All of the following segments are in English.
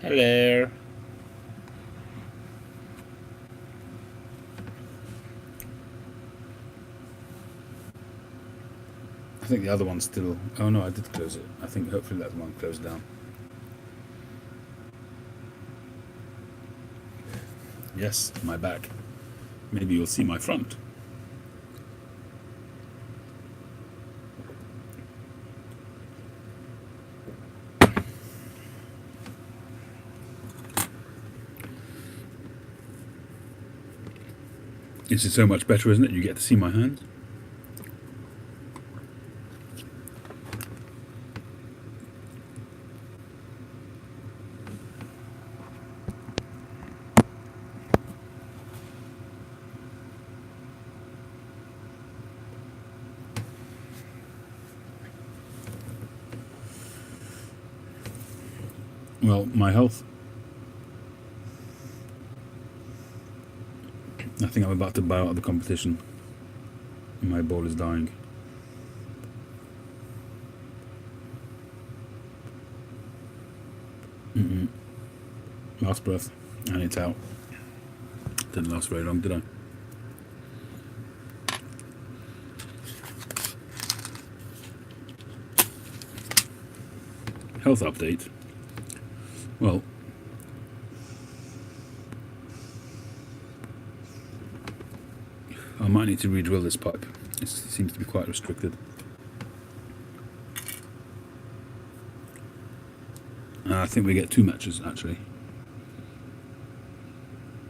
Hello. I think the other one's still... Oh no, I did close it. I think hopefully that one closed down. Yes, my back. Maybe you'll see my front. This is so much better, isn't it? You get to see my hands. Well, my health... I think I'm about to bow out of the competition. My ball is dying. Last breath, and it's out. Didn't last very long, did I? Health update. Well, I might need to re-drill this pipe. It seems to be quite restricted. I think we get 2 matches, actually.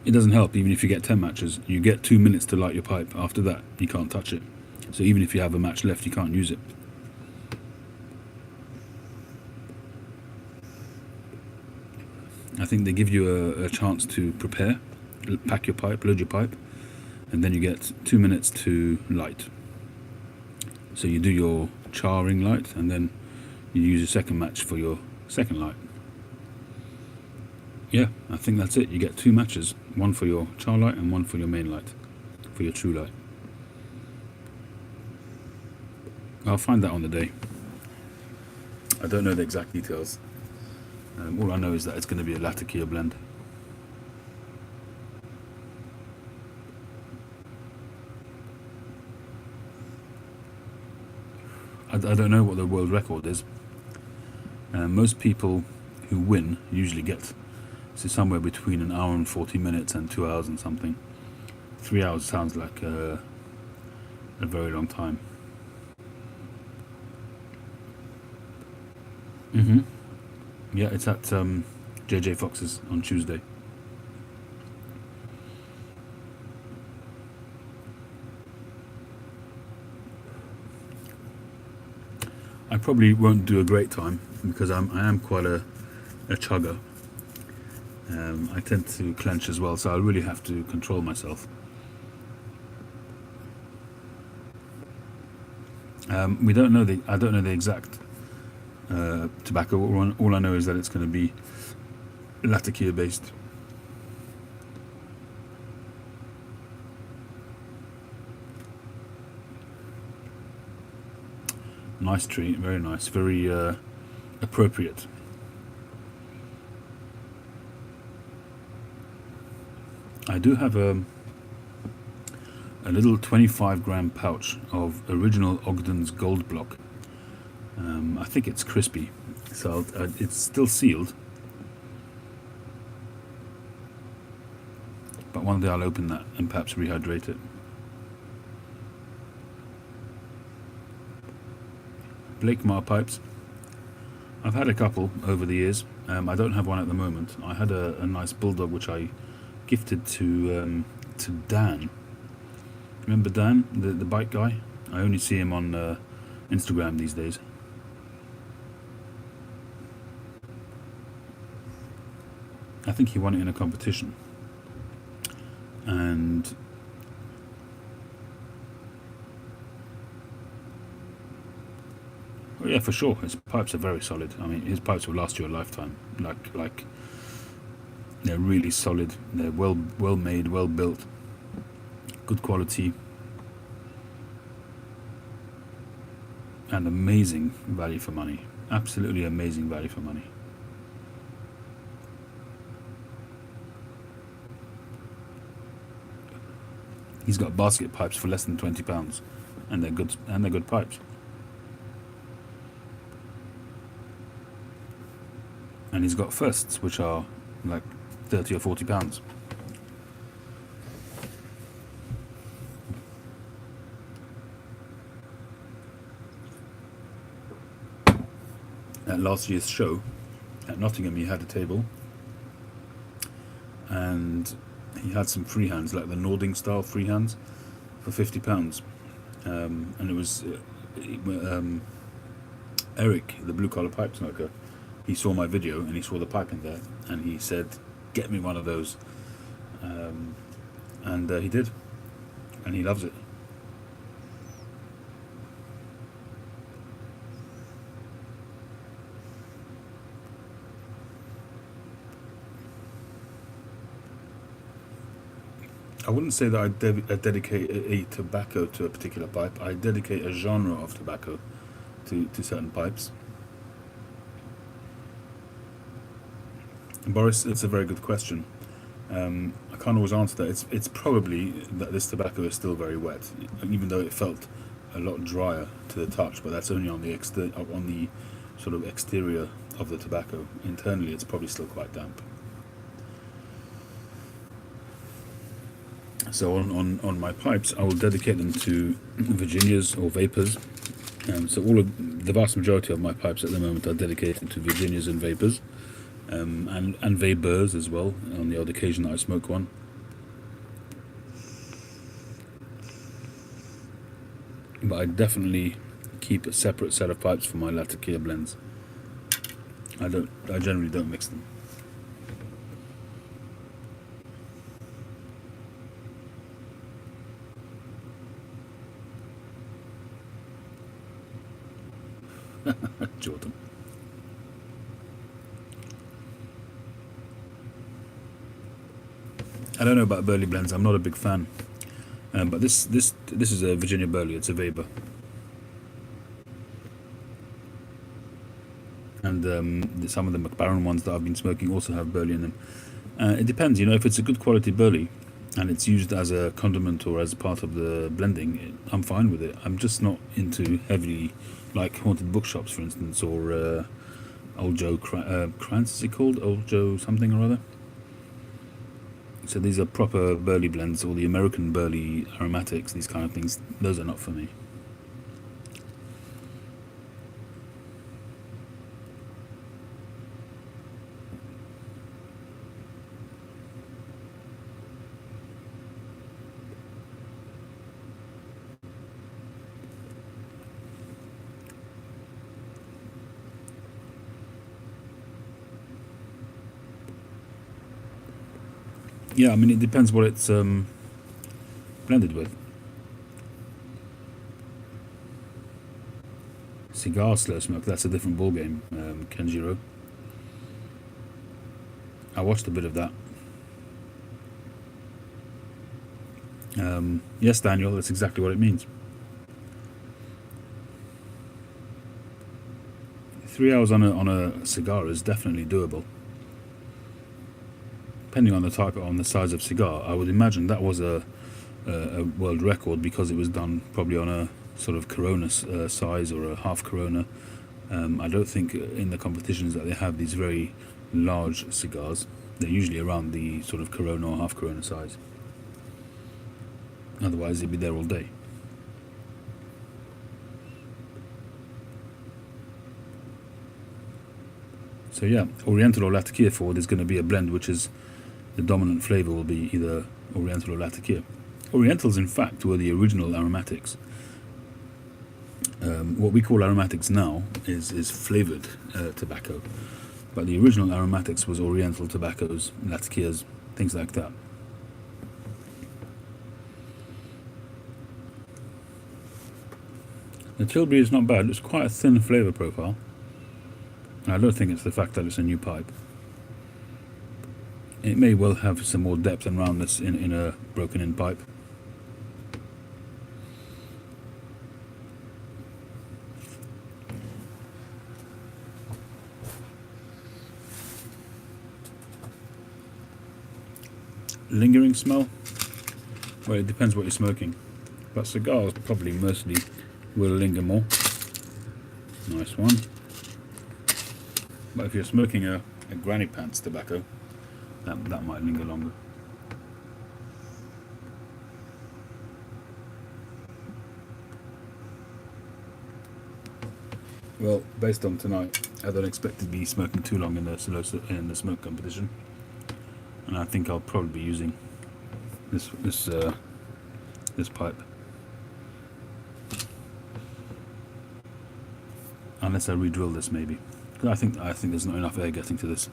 It doesn't help, even if you get 10 matches. You get 2 minutes to light your pipe. After that, you can't touch it. So even if you have a match left, you can't use it. I think they give you a chance to prepare, pack your pipe, load your pipe, and then you get 2 minutes to light. So you do your charring light, and then you use your second match for your second light. Yeah, I think that's it. You get 2 matches, one for your char light and one for your main light, for your true light. I'll find that on the day. I don't know the exact details. All I know is that it's going to be a Latakia blend. I don't know what the world record is. Most people who win usually get somewhere between an hour and 40 minutes and 2 hours and something. 3 hours sounds like a very long time. Yeah, it's at JJ Fox's on Tuesday. I probably won't do a great time because I am quite a chugger. I tend to clench as well, so I really have to control myself. I don't know the exact tobacco. All I know is that it's going to be Latakia based. Nice tree, very nice, very appropriate. I do have a little 25-gram pouch of original Ogden's Gold Block. I think it's crispy, so it's still sealed. But one day I'll open that and perhaps rehydrate it. Blakemar pipes. I've had a couple over the years. I don't have one at the moment. I had a nice bulldog which I gifted to Dan. Remember Dan, the bike guy? I only see him on Instagram these days. I think he won it in a competition. And oh yeah, for sure, his pipes are very solid. I mean, his pipes will last you a lifetime. Like they're really solid. They're well made, well built, good quality, and amazing value for money. Absolutely amazing value for money. He's got basket pipes for less than £20, and they're good pipes. And he's got firsts, which are like £30 or £40. At last year's show at Nottingham, he had a table, and he had some freehands, like the Nording style freehands, for £50. And it was Eric, the blue collar pipe smoker. He saw my video and he saw the pipe in there, and he said, "Get me one of those." And he did, and he loves it. I wouldn't say that I dedicate a tobacco to a particular pipe. I dedicate a genre of tobacco to certain pipes. Boris, it's a very good question. I can't always answer that. It's probably that this tobacco is still very wet, even though it felt a lot drier to the touch. But that's only on the sort of exterior of the tobacco. Internally, it's probably still quite damp. So on my pipes, I will dedicate them to Virginias or Vapors. So the vast majority of my pipes at the moment are dedicated to Virginias and Vapors, and Vapors as well, on the odd occasion that I smoke one. But I definitely keep a separate set of pipes for my Latakia blends. I generally don't mix them. Jordan. I don't know about Burley blends. I'm not a big fan, but this is a Virginia Burley. It's a Weber, and some of the McBaron ones that I've been smoking also have Burley in them. It depends, if it's a good quality Burley and it's used as a condiment or as part of the blending, I'm fine with it. I'm just not into heavily, like Haunted Bookshops, for instance, or Old Joe Krantz, is it called? Old Joe something or other. So these are proper Burley blends, or the American Burley aromatics, these kind of things. Those are not for me. Yeah, I mean, it depends what it's blended with. Cigar slow smoke, that's a different ballgame, Kenjiro. I watched a bit of that. Yes, Daniel, that's exactly what it means. 3 hours on a cigar is definitely doable. Depending on the type, on the size of cigar, I would imagine that was a world record, because it was done probably on a sort of Corona size or a half Corona. I don't think in the competitions that they have these very large cigars, they're usually around the sort of Corona or half Corona size. Otherwise, they'd be there all day. So yeah, Oriental or Latakia forward is going to be a blend which is the dominant flavour will be either Oriental or Latakia. Orientals, in fact, were the original aromatics. What we call aromatics now is flavoured tobacco, but the original aromatics was Oriental tobaccos, Latakias, things like that. The Tilbury is not bad. It's quite a thin flavour profile. And I don't think it's the fact that it's a new pipe. It may well have some more depth and roundness in a broken-in pipe. Lingering smell? Well, it depends what you're smoking, but cigars probably mostly will linger more. Nice one. But if you're smoking a granny pants tobacco, that might linger longer. Well, based on tonight, I don't expect to be smoking too long in the smoke competition, and I think I'll probably be using this pipe, unless I re-drill this maybe. I think there's not enough air getting to this.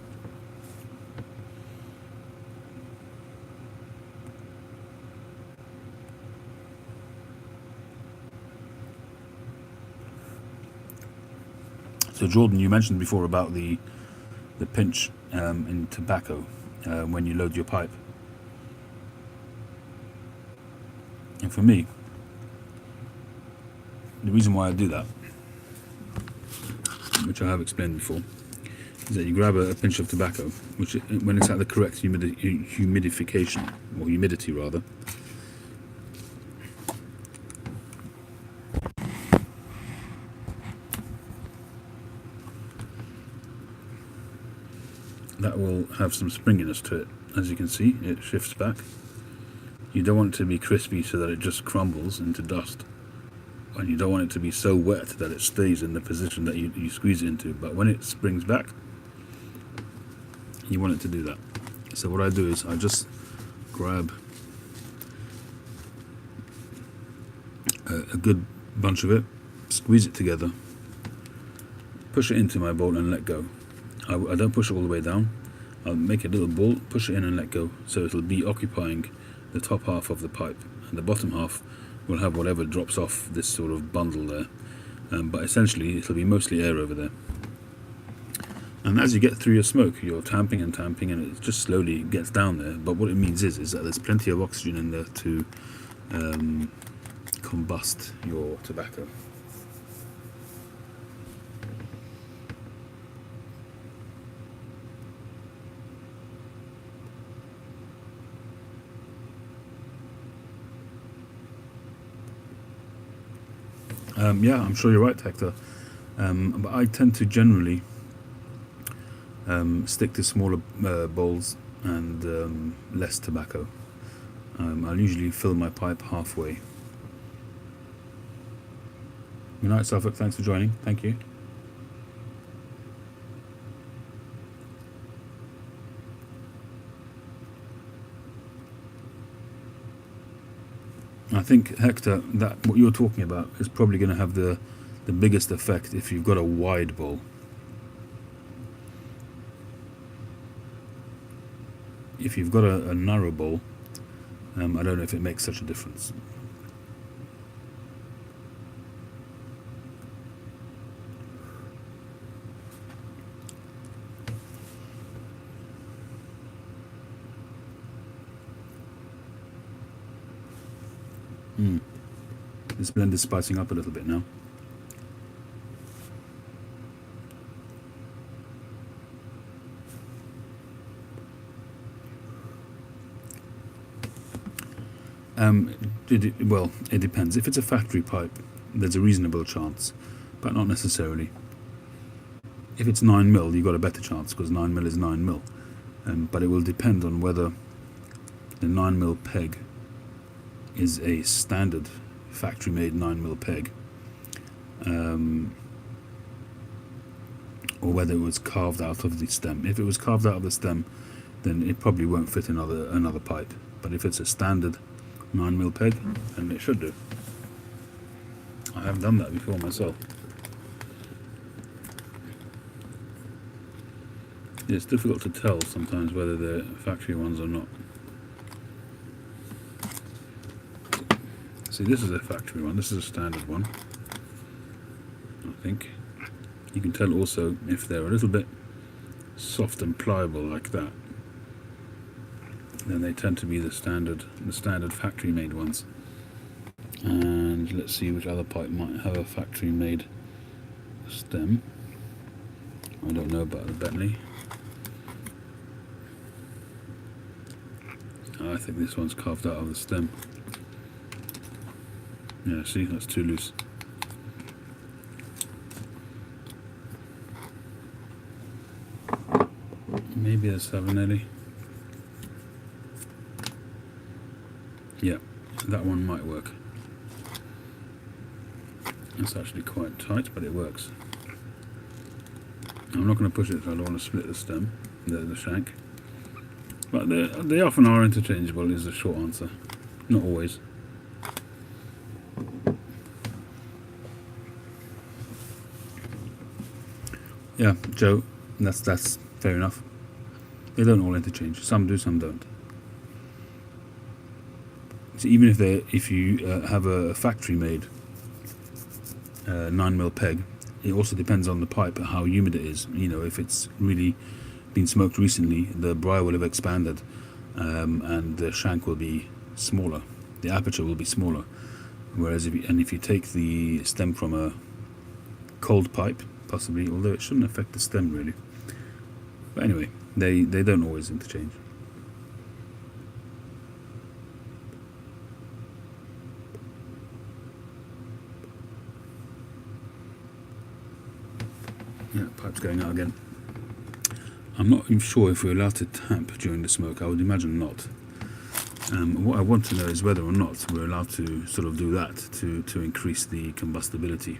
So Jordan, you mentioned before about the pinch in tobacco when you load your pipe. And for me, the reason why I do that, which I have explained before, is that you grab a pinch of tobacco, which when it's at the correct humidification, or humidity rather, that will have some springiness to it. As you can see, it shifts back. You don't want it to be crispy so that it just crumbles into dust, and you don't want it to be so wet that it stays in the position that you squeeze it into. But when it springs back, you want it to do that. So what I do is I just grab a good bunch of it, squeeze it together, push it into my bowl and let go. I don't push it all the way down. I'll make a little ball, push it in and let go, so it'll be occupying the top half of the pipe, and the bottom half will have whatever drops off this sort of bundle there, but essentially it'll be mostly air over there. And as you get through your smoke, you're tamping and it just slowly gets down there. But what it means is that there's plenty of oxygen in there to combust your tobacco. Yeah, I'm sure you're right, Hector. But I tend to generally stick to smaller bowls and less tobacco. I'll usually fill my pipe halfway. Good night, Suffolk. Thanks for joining. Thank you. I think, Hector, that what you're talking about is probably going to have the biggest effect if you've got a wide bowl. If you've got a narrow bowl, I don't know if it makes such a difference. This blend is spicing up a little bit now. Well, it depends. If it's a factory pipe, there's a reasonable chance, but not necessarily. If it's 9mm, you've got a better chance, because 9mm is 9mm. But it will depend on whether the 9mm peg is a standard factory-made 9mm peg, or whether it was carved out of the stem. If it was carved out of the stem, then it probably won't fit another pipe. But if it's a standard 9mm peg, then it should do. I have done that before myself. It's difficult to tell sometimes whether they're factory ones or not. See, this is a factory one. This is a standard one, I think. You can tell also if they're a little bit soft and pliable like that, then they tend to be the standard factory-made ones. And let's see which other pipe might have a factory-made stem. I don't know about the Bentley. I think this one's carved out of the stem. Yeah, see, that's too loose. Maybe a 780. Yeah, that one might work. It's actually quite tight, but it works. I'm not going to push it, so I don't want to split the stem, the shank. But they often are interchangeable, is the short answer. Not always. Yeah, Joe, that's fair enough. They don't all interchange. Some do, some don't. So even if you have a factory-made 9mm peg, it also depends on the pipe, how humid it is. You know, if it's really been smoked recently, the briar will have expanded, and the shank will be smaller. The aperture will be smaller. Whereas if you take the stem from a cold pipe, possibly, although it shouldn't affect the stem really. But anyway, they don't always interchange. Yeah, pipe's going out again. I'm not even sure if we're allowed to tamp during the smoke. I would imagine not. What I want to know is whether or not we're allowed to sort of do that to increase the combustibility.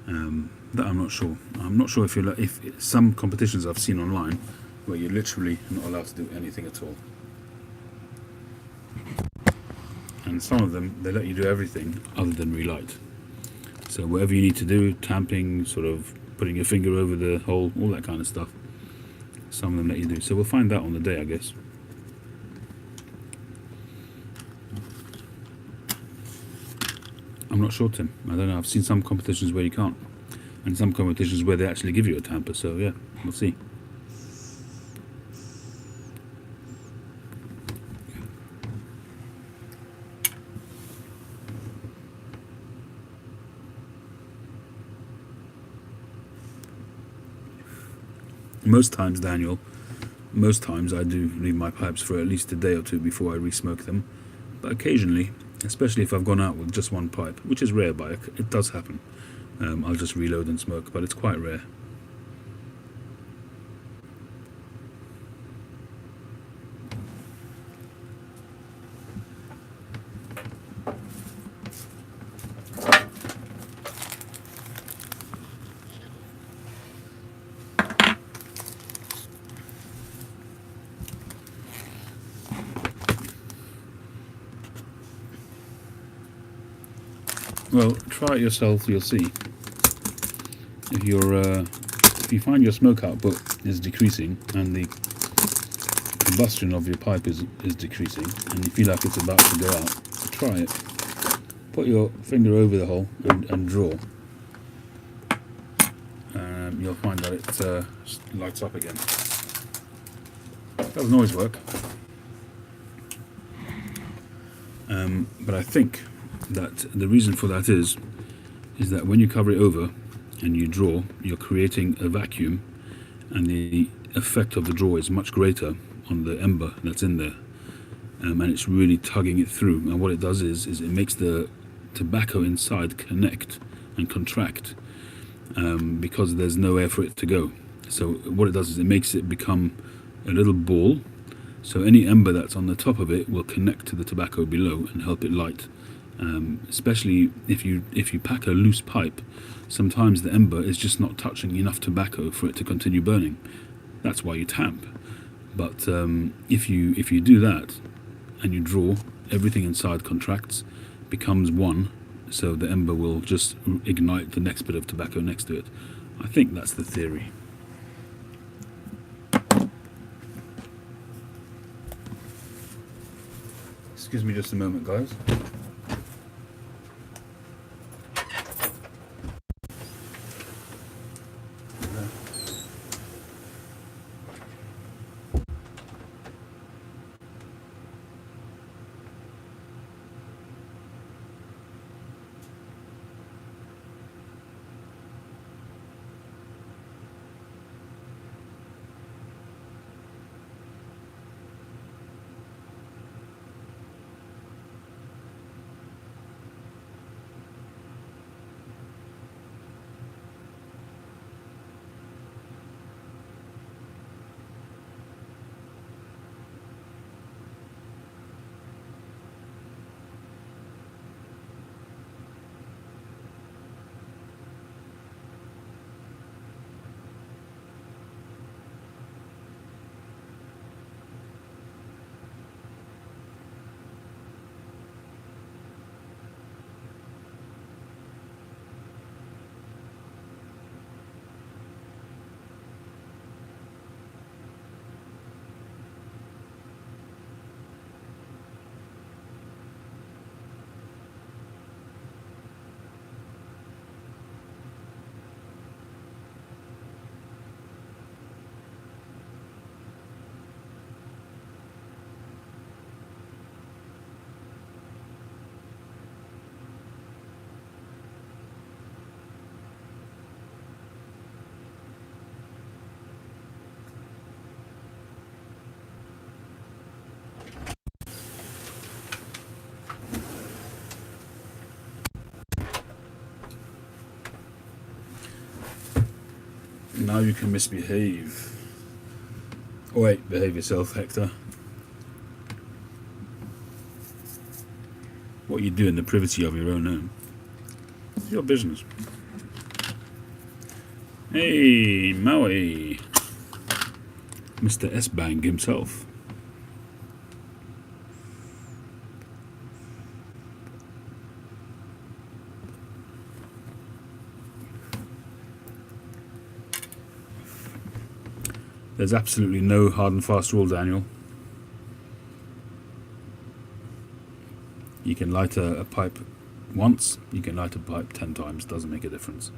That I'm not sure. I'm not sure if some competitions I've seen online where you're literally not allowed to do anything at all. And some of them, they let you do everything other than relight. So whatever you need to do, tamping, sort of putting your finger over the hole, all that kind of stuff, some of them let you do. So we'll find out on the day, I guess. I'm not sure, Tim. I don't know. I've seen some competitions where you can't, and some competitions where they actually give you a tamper. So yeah, we'll see. Most times, Daniel, I do leave my pipes for at least a day or two before I re-smoke them. But occasionally, especially if I've gone out with just one pipe, which is rare, but it does happen, I'll just reload and smoke, but it's quite rare. Well, try it yourself, you'll see. If you find your smoke output is decreasing and the combustion of your pipe is decreasing and you feel like it's about to go out, try it. Put your finger over the hole and draw. You'll find that it lights up again. Doesn't always work. But I think that the reason for that is that when you cover it over and you draw, you're creating a vacuum, and the effect of the draw is much greater on the ember that's in there, and it's really tugging it through. And what it does is it makes the tobacco inside connect and contract, because there's no air for it to go. So what it does is it makes it become a little ball, so any ember that's on the top of it will connect to the tobacco below and help it light. Especially if you pack a loose pipe, sometimes the ember is just not touching enough tobacco for it to continue burning. That's why you tamp. But if you do that and you draw, everything inside contracts, becomes one, so the ember will just ignite the next bit of tobacco next to it. I think that's the theory. Excuse me just a moment, guys. now you can misbehave. Oh wait, behave yourself, Hector. What you do in the privacy of your own home, it's your business. Hey, Maui. Mr. S-Bang himself. There's absolutely no hard and fast rule, Daniel. You can light a pipe once, you can light a pipe 10 times, doesn't make a difference.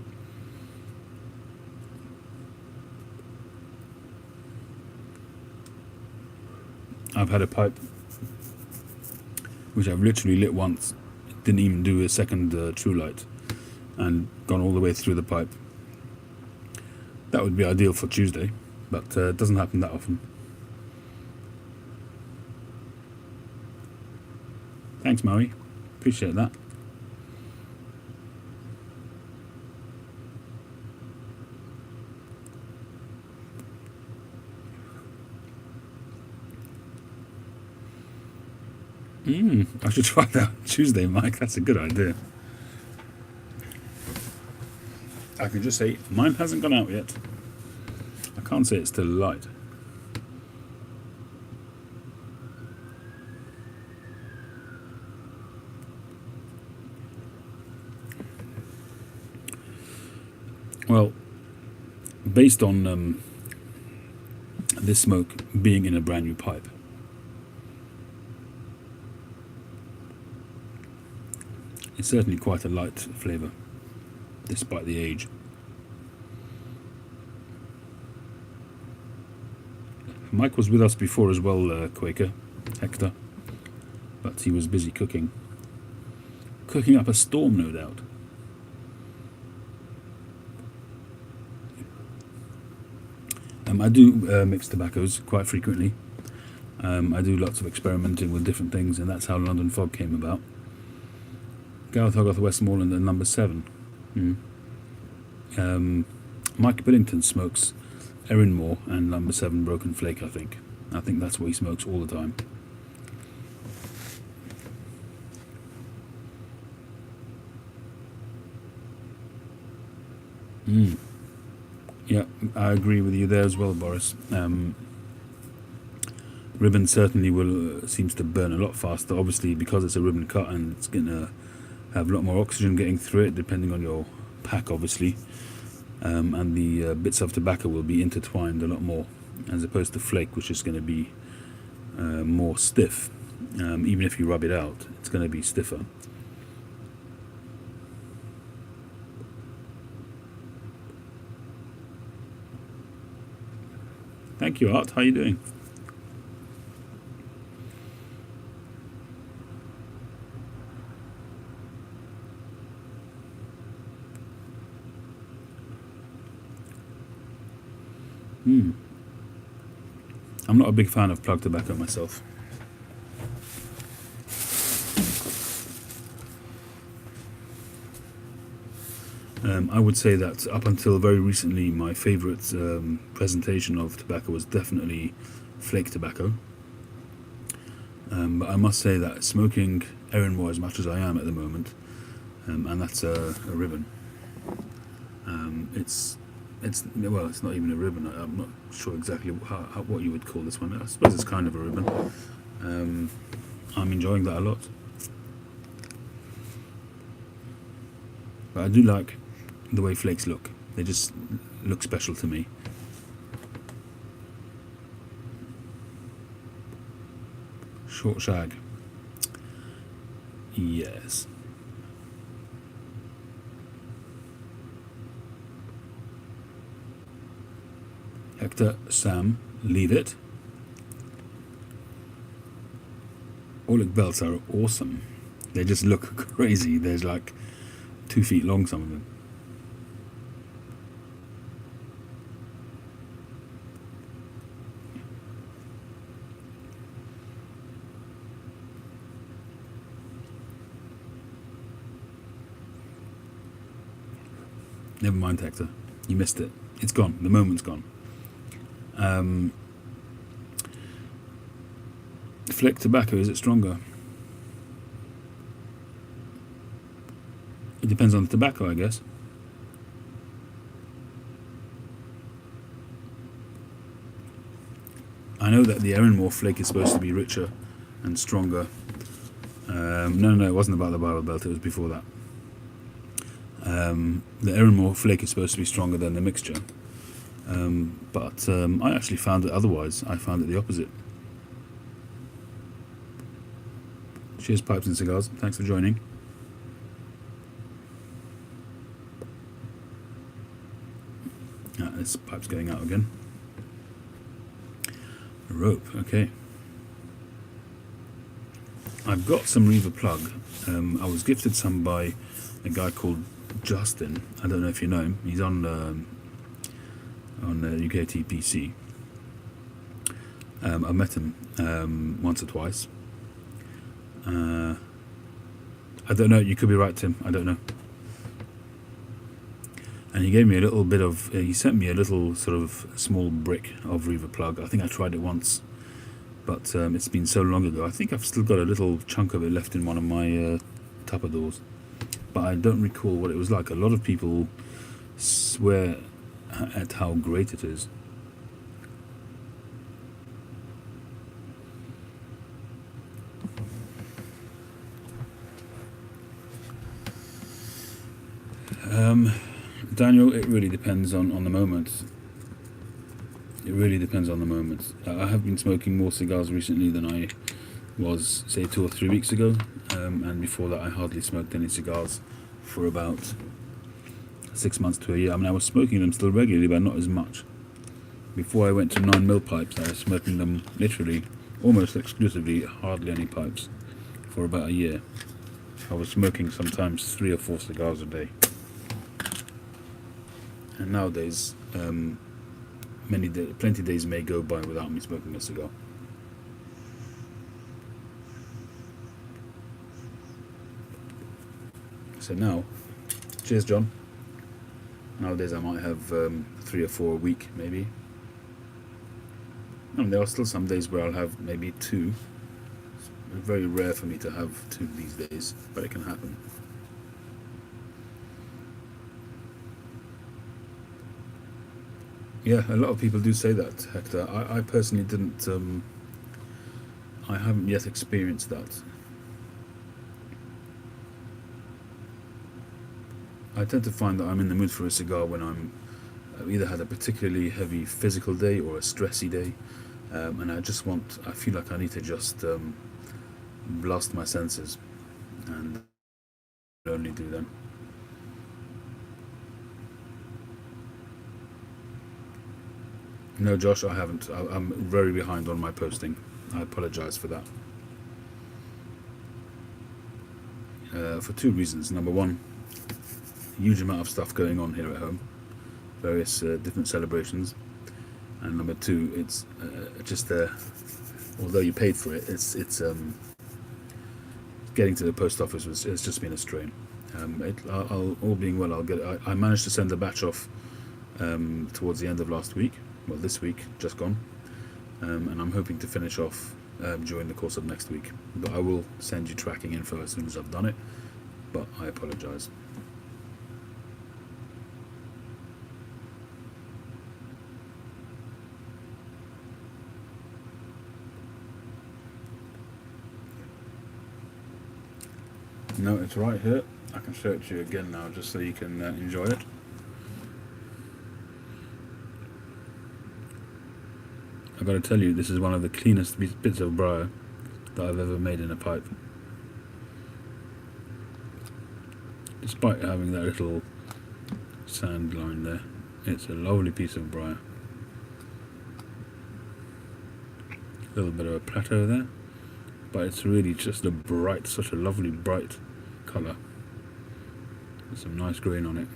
I've had a pipe which I've literally lit once, didn't even do a second true light, and gone all the way through the pipe. That would be ideal for Tuesday, but it doesn't happen that often. Thanks, Maui. Appreciate that. I should try that on Tuesday, Mike. That's a good idea. I could just say, mine hasn't gone out yet. I can't say it's still light. Well, based on this smoke being in a brand new pipe, it's certainly quite a light flavour, despite the age. Mike was with us before as well, Quaker, Hector, but he was busy cooking. Cooking up a storm, no doubt. I do mix tobaccos quite frequently. I do lots of experimenting with different things, and that's how London Fog came about. Gareth Hogarth Westmoreland at number 7. Mike Billington smokes Erinmore and number 7 Broken Flake, I think. I think that's what he smokes all the time. Yeah, I agree with you there as well, Boris. Ribbon certainly seems to burn a lot faster, obviously because it's a ribbon cut and it's going to have a lot more oxygen getting through it, depending on your pack, obviously. And the bits of tobacco will be intertwined a lot more, as opposed to flake, which is going to be more stiff. Even if you rub it out, it's going to be stiffer. Thank you, Art. How are you doing? I'm not a big fan of plug tobacco myself. I would say that up until very recently, my favourite presentation of tobacco was definitely flake tobacco. But I must say that smoking Erinmore as much as I am at the moment, and that's a ribbon. It's not even a ribbon. I'm not sure exactly what you would call this one. I suppose it's kind of a ribbon. I'm enjoying that a lot. But I do like the way flakes look. They just look special to me. Short shag. Yes. Hector, Sam, leave it. Oleg belts are awesome. They just look crazy. There's like 2 feet long, some of them. Never mind, Hector. You missed it. It's gone. The moment's gone. Flick tobacco, is it stronger? It depends on the tobacco, I guess. I know that the Erinmore flake is supposed to be richer and stronger. No, it wasn't about the Bible Belt, it was before that. The Erinmore flake is supposed to be stronger than the mixture. But I actually found it otherwise. I found it the opposite. Cheers, Pipes and Cigars. Thanks for joining. This pipe's going out again. A rope, okay. I've got some Reaver plug. I was gifted some by a guy called Justin. I don't know if you know him. He's on UKTPC. I've met him once or twice. I don't know. You could be right, Tim. I don't know. And he gave me a little bit of. He sent me a little sort of small brick of Reaver plug. I think I tried it once, but it's been so long ago. I think I've still got a little chunk of it left in one of my Tupperdoors, but I don't recall what it was like. A lot of people swear at how great it is. Daniel, it really depends on the moment. It really depends on the moment. I have been smoking more cigars recently than I was, say, 2 or 3 weeks ago, and before that I hardly smoked any cigars for about 6 months to a year. I mean, I was smoking them still regularly, but not as much. Before I went to 9mm pipes, I was smoking them literally, almost exclusively, hardly any pipes, for about a year. I was smoking sometimes 3 or 4 cigars a day. And nowadays, plenty days may go by without me smoking a cigar. So now, cheers, John. Nowadays I might have 3 or 4 a week, maybe. And there are still some days where I'll have maybe 2. It's very rare for me to have 2 these days, but it can happen. Yeah, a lot of people do say that, Hector. I personally didn't. I haven't yet experienced that. I tend to find that I'm in the mood for a cigar when I've either had a particularly heavy physical day or a stressy day, and I feel like I need to just blast my senses, and I only do them. No, Josh, I haven't. I'm very behind on my posting. I apologise for that. For 2 reasons. Number one, huge amount of stuff going on here at home, various different celebrations, and number 2, it's just although you paid for it, it's getting to the post office it's just been a strain. All being well, I managed to send a batch off towards the end of last week. Well, this week, just gone, and I'm hoping to finish off during the course of next week. But I will send you tracking info as soon as I've done it, but I apologise. No, it's right here. I can show it to you again now just so you can enjoy it. I've got to tell you, this is one of the cleanest bits of briar that I've ever made in a pipe. Despite having that little sand line there, it's a lovely piece of briar. A little bit of a plateau there, but it's really just such a lovely bright colour. There's some nice grain on it.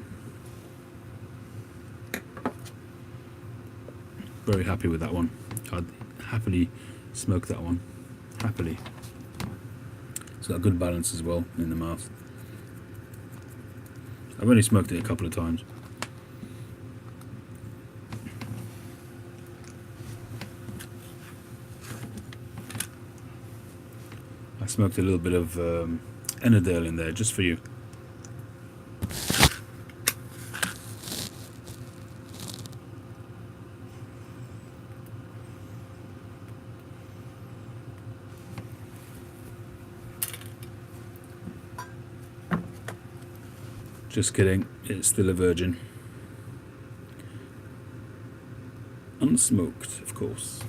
Very happy with that one. I'd happily smoke that one. Happily. It's got a good balance as well in the mouth. I've only smoked it a couple of times. I smoked a little bit of Ennerdale in there just for you. Just kidding, it's still a virgin. Unsmoked, of course.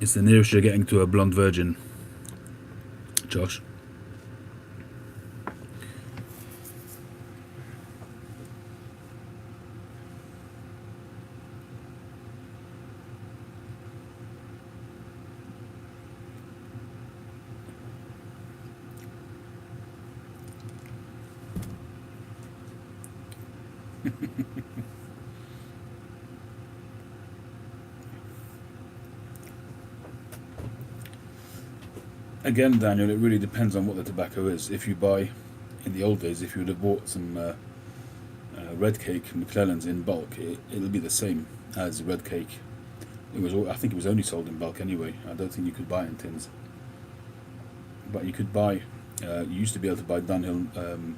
It's the nearest you're getting to a blonde virgin, Josh. Again, Daniel, it really depends on what the tobacco is. If you buy, in the old days, if you would have bought some red cake McClellans in bulk, it'll be the same as red cake. I think it was only sold in bulk anyway. I don't think you could buy it in tins. But you could buy, you used to be able to buy Dunhill,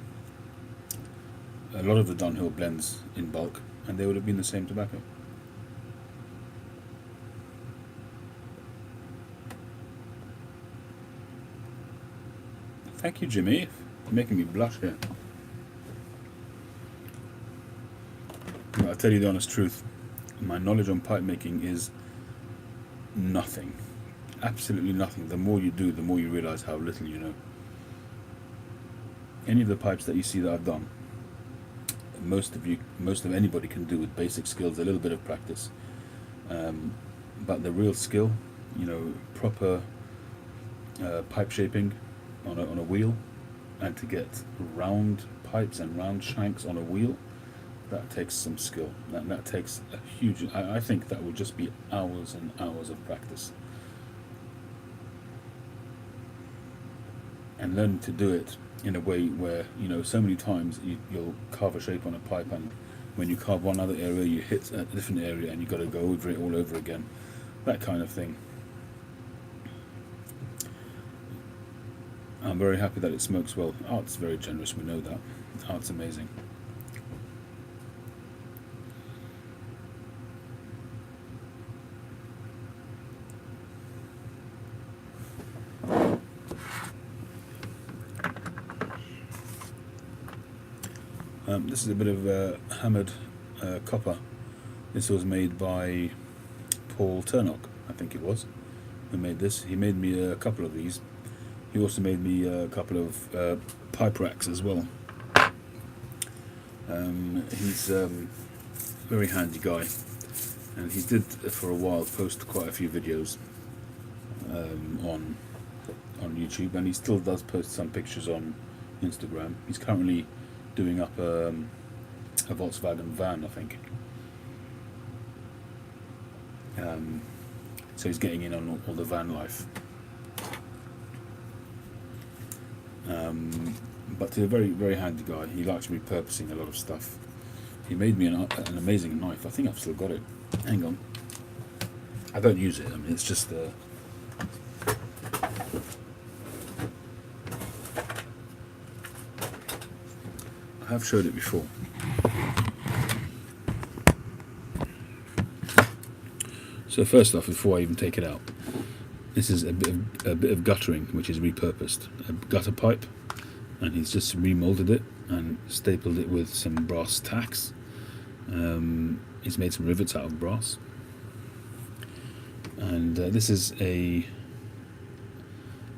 a lot of the Dunhill blends in bulk, and they would have been the same tobacco. Thank you, Jimmy. You're making me blush here. But I'll tell you the honest truth. My knowledge on pipe making is nothing. Absolutely nothing. The more you do, the more you realise how little you know. Any of the pipes that you see that I've done, most of anybody can do with basic skills, a little bit of practice. But the real skill, proper pipe shaping on a wheel, and to get round pipes and round shanks on a wheel, that takes some skill. That takes a huge. I think that will just be hours and hours of practice, and learning to do it in a way where so many times you'll carve a shape on a pipe, and when you carve one other area, you hit a different area, and you've got to go over it all over again. That kind of thing. I'm very happy that it smokes well. Art's very generous, we know that. Art's amazing. This is a bit of hammered copper. This was made by Paul Turnock, I think it was, who made this. He made me a couple of these. He also made me a couple of pipe racks as well. He's a very handy guy, and he did for a while post quite a few videos on YouTube, and he still does post some pictures on Instagram. He's currently doing up a Volkswagen van, I think. So he's getting in on all the van life. But he's a very, very handy guy. He likes repurposing a lot of stuff. He made me an amazing knife. I think I've still got it. Hang on. I don't use it. I mean, it's just I have showed it before. So first off, before I even take it out, this is a bit of guttering, which is repurposed. A gutter pipe, and he's just remolded it and stapled it with some brass tacks. He's made some rivets out of brass. And this is I'm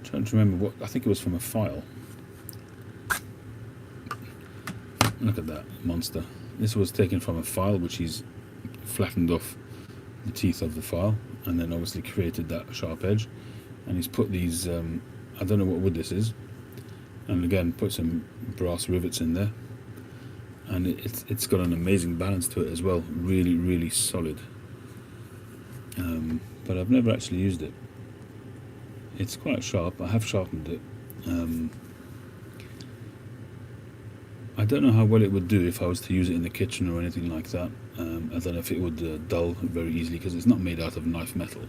trying to remember what, I think it was from a file. Look at that monster. This was taken from a file, which he's flattened off the teeth of the file, and then obviously created that sharp edge, and he's put these I don't know what wood this is, and again put some brass rivets in there, and it's got an amazing balance to it as well. Really, really solid. But I've never actually used it. It's quite sharp. I have sharpened it. I don't know how well it would do if I was to use it in the kitchen or anything like that. I don't know if it would dull very easily, because it's not made out of knife metal.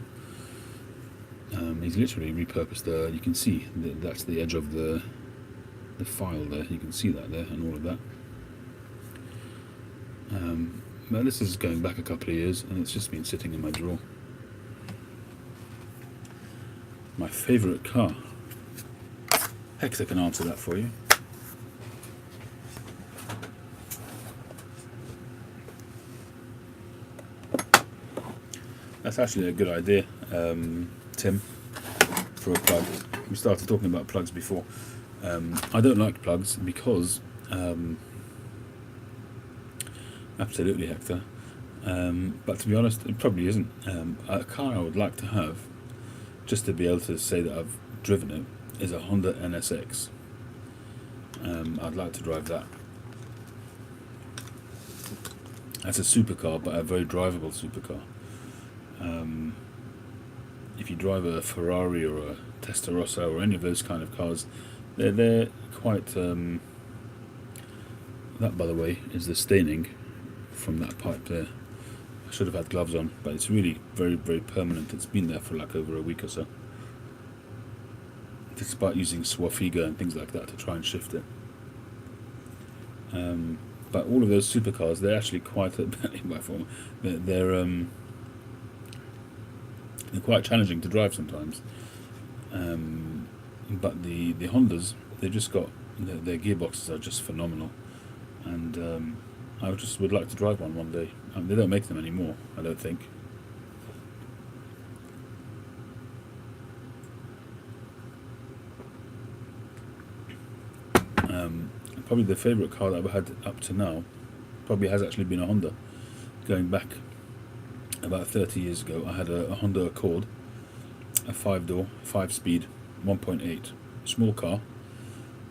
He's literally repurposed you can see that's the edge of the file there. You can see that there and all of that. But this is going back a couple of years, and it's just been sitting in my drawer. My favourite car. Hector can answer that for you. That's actually a good idea, Tim, for a plug. We started talking about plugs before. I don't like plugs because, absolutely, Hector. But to be honest, it probably isn't. A car I would like to have, just to be able to say that I've driven it, is a Honda NSX. I'd like to drive that. That's a supercar, but a very drivable supercar. If you drive a Ferrari or a Testarossa or any of those kind of cars, they're quite. That, by the way, is the staining from that pipe there. I should have had gloves on, but it's really very, very permanent. It's been there for like over a week or so, despite using Swafiga and things like that to try and shift it. But all of those supercars, they're actually quite they're quite challenging to drive sometimes. But the Hondas, they've just got their gearboxes are just phenomenal, and I just would like to drive one day. They don't make them anymore, I don't think. Probably the favourite car that I've had up to now probably has actually been a Honda. Going back about 30 years ago, I had a Honda Accord, a 5-door, 5-speed, 1.8, small car.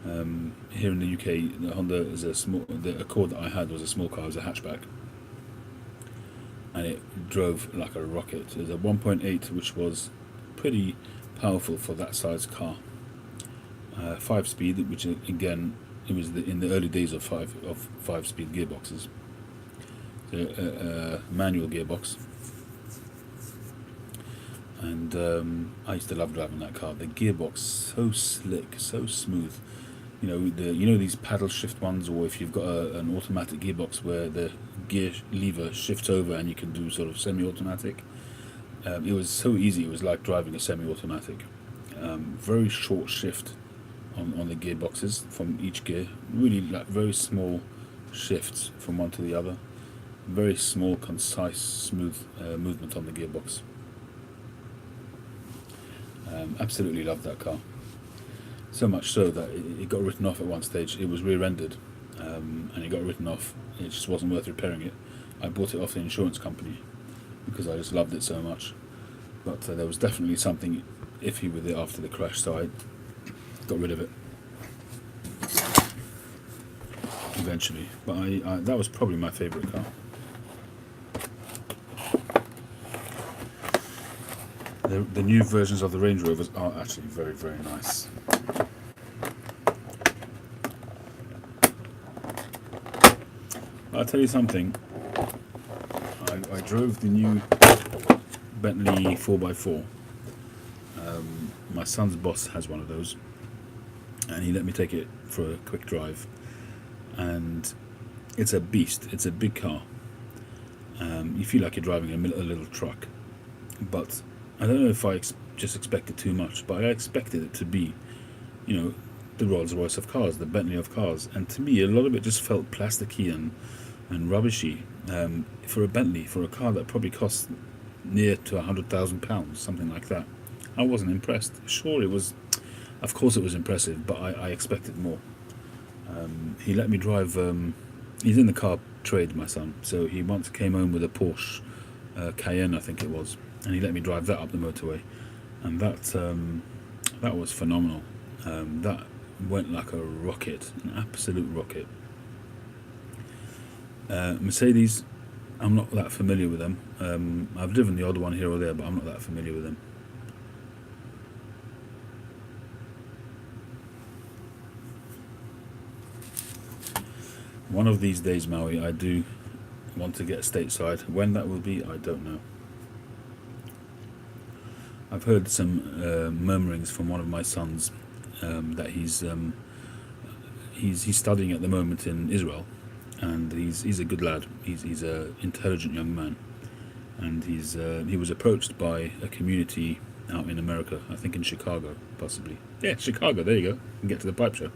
Here in the UK, the Honda is the Accord that I had was a small car, it was a hatchback, and it drove like a rocket. It was a 1.8, which was pretty powerful for that size car. 5-speed, which again, it was in the early days of 5-speed gearboxes. A manual gearbox, and I used to love driving that car. The gearbox, so slick, so smooth. You know these paddle shift ones, or if you've got an automatic gearbox where the gear lever shifts over and you can do sort of semi-automatic. It was so easy. It was like driving a semi-automatic. Very short shift on the gearboxes from each gear. Really like very small shifts from one to the other. Very small, concise, smooth movement on the gearbox. Absolutely loved that car. So much so that it got written off at one stage. It was rear-ended, and it got written off. It just wasn't worth repairing it. I bought it off the insurance company because I just loved it so much. But there was definitely something iffy with it after the crash, so I got rid of it eventually. But that was probably my favourite car. The new versions of the Range Rovers are actually very, very nice. I'll tell you something. I drove the new Bentley 4x4. My son's boss has one of those, and he let me take it for a quick drive. And it's a beast. It's a big car. You feel like you're driving a little truck, but I don't know if I just expected too much, but I expected it to be, the Rolls Royce of cars, the Bentley of cars, and to me a lot of it just felt plasticky and rubbishy. For a Bentley, for a car that probably costs near to £100,000, something like that, I wasn't impressed. Sure, of course it was impressive, but I expected more. He let me drive, he's in the car trade, my son, so he once came home with a Porsche Cayenne, I think it was, and he let me drive that up the motorway, and that was phenomenal. That went like a rocket, an absolute rocket. Mercedes, I'm not that familiar with them. I've driven the odd one here or there, but I'm not that familiar with them. One of these days, Maui, I do want to get stateside. When that will be, I don't know. I've heard some murmurings from one of my sons that he's studying at the moment in Israel, and he's a good lad. He's a intelligent young man, and he was approached by a community out in America, I think in Chicago, possibly. Yeah, Chicago. There you go. You can get to the pipe show.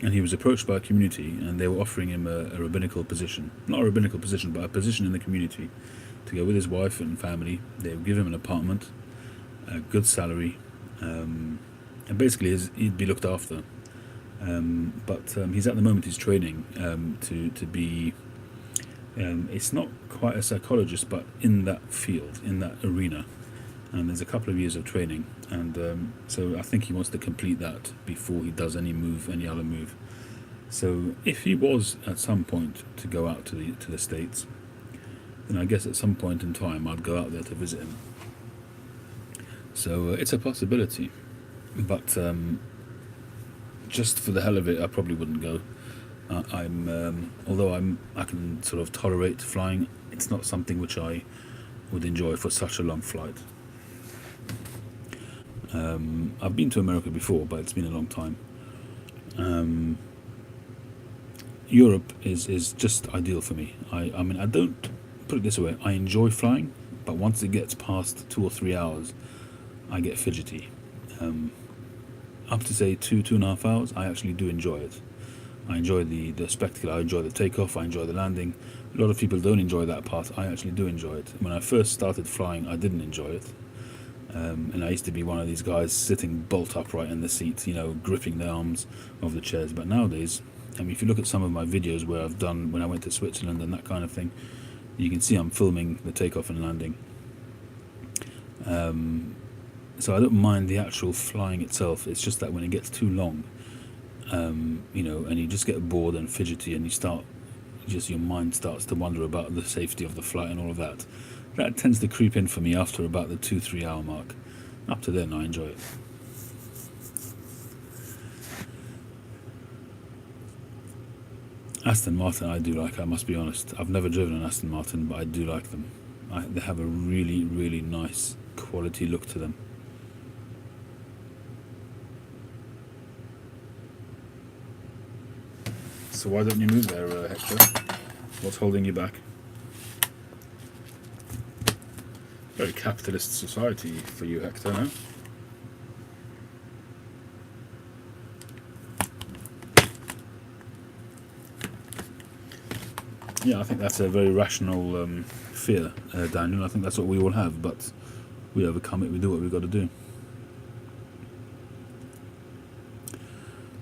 And he was approached by a community, and they were offering him a rabbinical position. Not a rabbinical position, but a position in the community to go with his wife and family. They would give him an apartment, a good salary, and basically he'd be looked after. But he's at the moment he's training to be. It's not quite a psychologist, but in that field, in that arena. And there's a couple of years of training, and so I think he wants to complete that before he does any other move. So if he was at some point to go out to the States, then I guess at some point in time I'd go out there to visit him. So it's a possibility, but just for the hell of it, I probably wouldn't go. Although I can sort of tolerate flying, it's not something which I would enjoy for such a long flight. I've been to America before, but it's been a long time. Europe is just ideal for me. I mean, I don't put it this way. I enjoy flying, but once it gets past 2 or 3 hours, I get fidgety. Up to say 2.5 hours, I actually do enjoy it. I enjoy the spectacle. I enjoy the takeoff. I enjoy the landing. A lot of people don't enjoy that part. I actually do enjoy it. When I first started flying, I didn't enjoy it. And I used to be one of these guys sitting bolt upright in the seat, gripping the arms of the chairs. But nowadays, I mean, if you look at some of my videos where I've done when I went to Switzerland and that kind of thing, you can see I'm filming the takeoff and landing. So I don't mind the actual flying itself. It's just that when it gets too long, and you just get bored and fidgety, and your mind starts to wonder about the safety of the flight and all of that. That tends to creep in for me after about the 2-3 hour mark. Up to then, I enjoy it. Aston Martin I do like, I must be honest. I've never driven an Aston Martin, but I do like them. They have a really, really nice quality look to them. So why don't you move there, Hector? What's holding you back? Very capitalist society for you, Hector, no? Yeah, I think that's a very rational fear, Daniel. I think that's what we all have, but we overcome it. We do what we've got to do.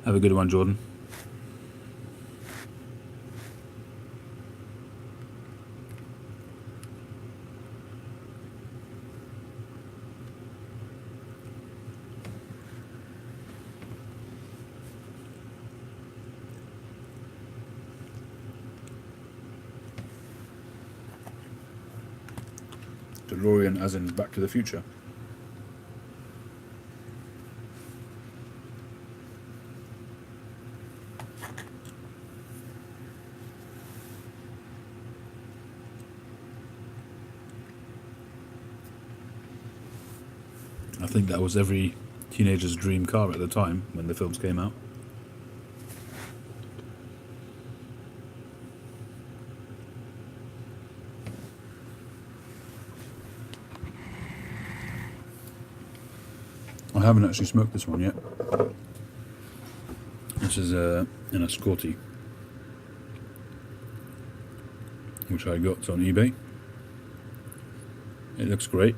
Have a good one, Jordan. DeLorean as in Back to the Future. I think that was every teenager's dream car at the time when the films came out. I haven't actually smoked this one yet. This is an Escorti, which I got on eBay. It looks great.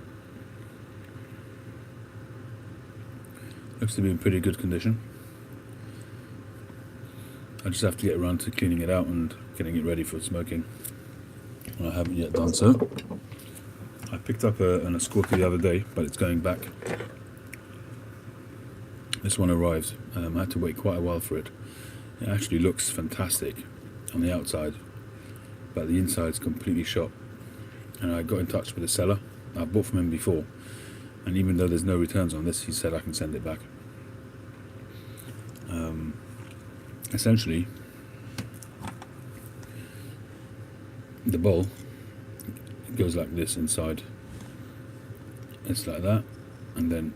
Looks to be in pretty good condition. I just have to get around to cleaning it out and getting it ready for smoking, and I haven't yet done so. I picked up an Escorti the other day, but it's going back. This one arrived. I had to wait quite a while for it. It actually looks fantastic on the outside, but the inside's completely shot. And I got in touch with the seller. I bought from him before, and even though there's no returns on this, he said I can send it back. essentially the bowl goes like this inside. It's like that, and then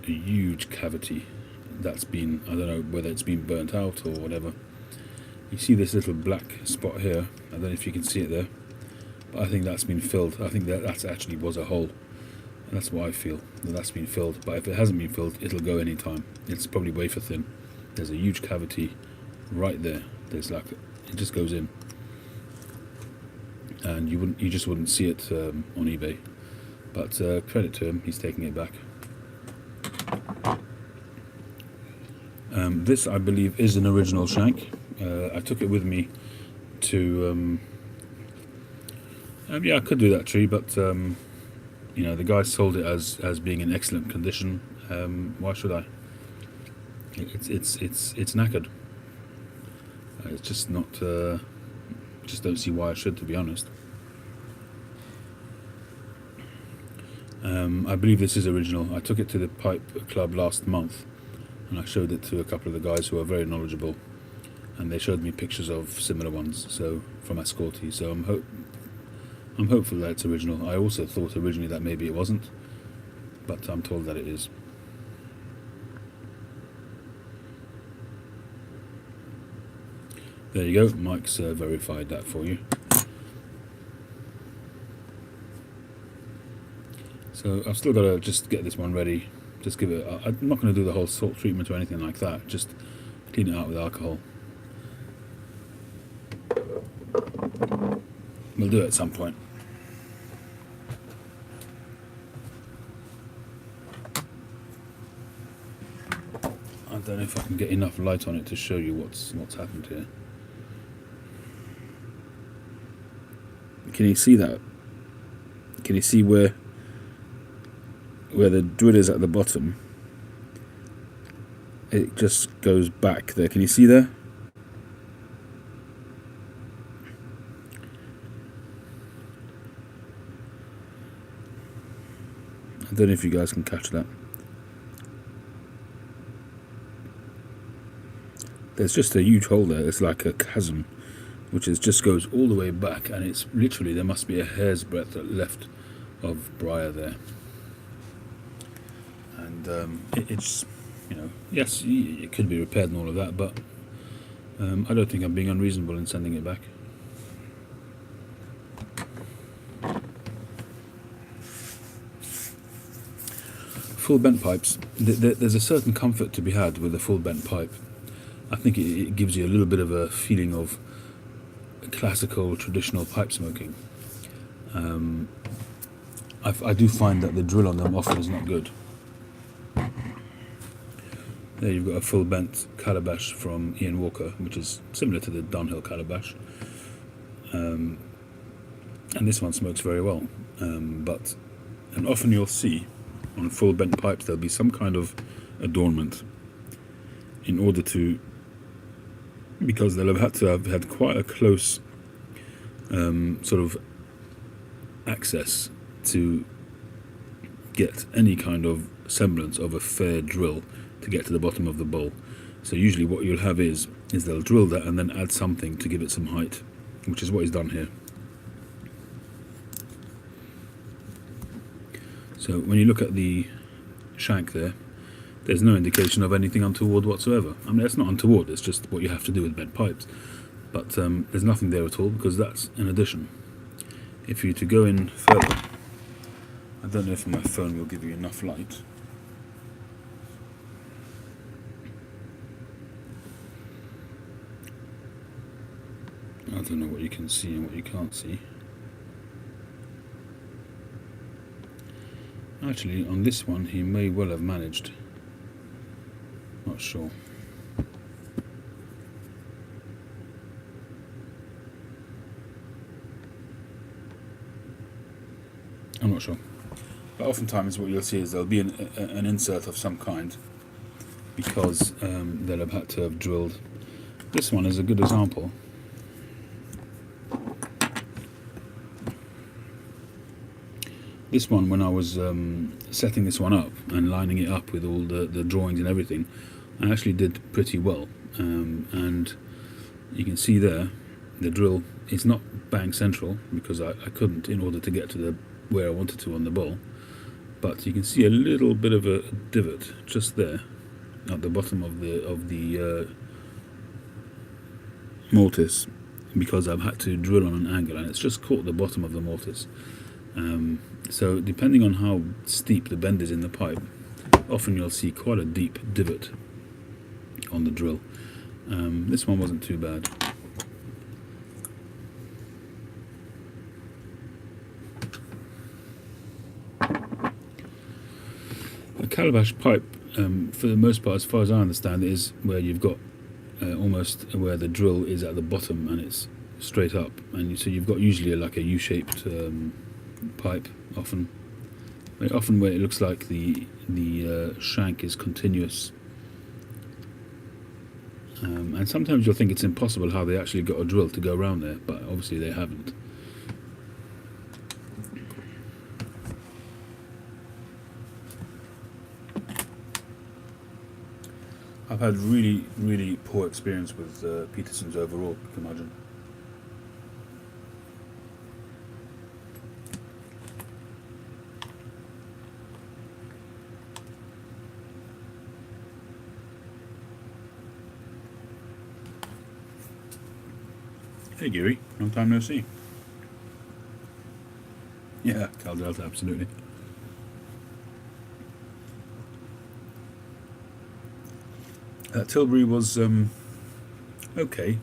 a huge cavity that's been, I don't know whether it's been burnt out or whatever. You see this little black spot here, I don't know if you can see it there, but I think that's been filled. I think that actually was a hole. That's what I feel, that's been filled. But if it hasn't been filled, it'll go any time. It's probably wafer thin. There's a huge cavity right there. There's like, it just goes in, and you just wouldn't see it on eBay. But credit to him, he's taking it back. This, I believe, is an original shank. I took it with me to. Yeah, I could do that tree, but you know, the guy sold it as being in excellent condition. Why should I? It's knackered. It's just not. Just don't see why I should, to be honest. I believe this is original. I took it to the pipe club last month, and I showed it to a couple of the guys who are very knowledgeable, and they showed me pictures of similar ones. So from Ascorti. So I'm hopeful that it's original. I also thought originally that maybe it wasn't, but I'm told that it is. There you go, Mike's verified that for you. So I've still got to just get this one ready. Just give it, I'm not going to do the whole salt treatment or anything like that, just clean it out with alcohol. We'll do it at some point. I don't know if I can get enough light on it to show you what's happened here. Can you see that? Can you see where the drill is at the bottom? It just goes back there. Can you see there? I don't know if you guys can catch that. There's just a huge hole there. It's like a chasm, which just goes all the way back, and it's literally, there must be a hair's breadth left of briar there. And it's, you know, yes, it could be repaired and all of that, but I don't think I'm being unreasonable in sending it back. Full bent pipes, there's a certain comfort to be had with a full bent pipe. I think it gives you a little bit of a feeling of classical, traditional pipe smoking. I do find that the drill on them often is not good. There you've got a full bent calabash from Ian Walker, which is similar to the Dunhill calabash. And this one smokes very well. And often you'll see on full bent pipes there'll be some kind of adornment in order to, because they'll have had to have had quite a close sort of access to get any kind of semblance of a fair drill to get to the bottom of the bowl. So usually what you'll have is they'll drill that and then add something to give it some height, which is what is done here. So when you look at the shank there, there's no indication of anything untoward whatsoever. I mean, it's not untoward, it's just what you have to do with bent pipes. But there's nothing there at all, because that's an addition. If you were to go in further, I don't know if my phone will give you enough light. I don't know what you can see and what you can't see. Actually, on this one, he may well have managed. Not sure. I'm not sure. But oftentimes what you'll see is there'll be an insert of some kind, because they'll have had to have drilled. This one is a good example. This one, when I was setting this one up and lining it up with all the drawings and everything, I actually did pretty well. and you can see there the drill is not bang central because I couldn't in order to get to where I wanted to on the bowl, but you can see a little bit of a divot just there at the bottom of the mortise, because I've had to drill on an angle and it's just caught the bottom of the mortise. So depending on how steep the bend is in the pipe, often you'll see quite a deep divot on the drill. This one wasn't too bad. A calabash pipe, for the most part, as far as I understand, is where you've got almost where the drill is at the bottom and it's straight up, and so you've got usually like a U-shaped pipe, often where it looks like the shank is continuous, and sometimes you'll think it's impossible how they actually got a drill to go around there, but obviously they haven't. I've had really poor experience with Peterson's overall, you can imagine. Hey Geary, long time no see. Yeah, Cal Delta, absolutely. Tilbury was okay.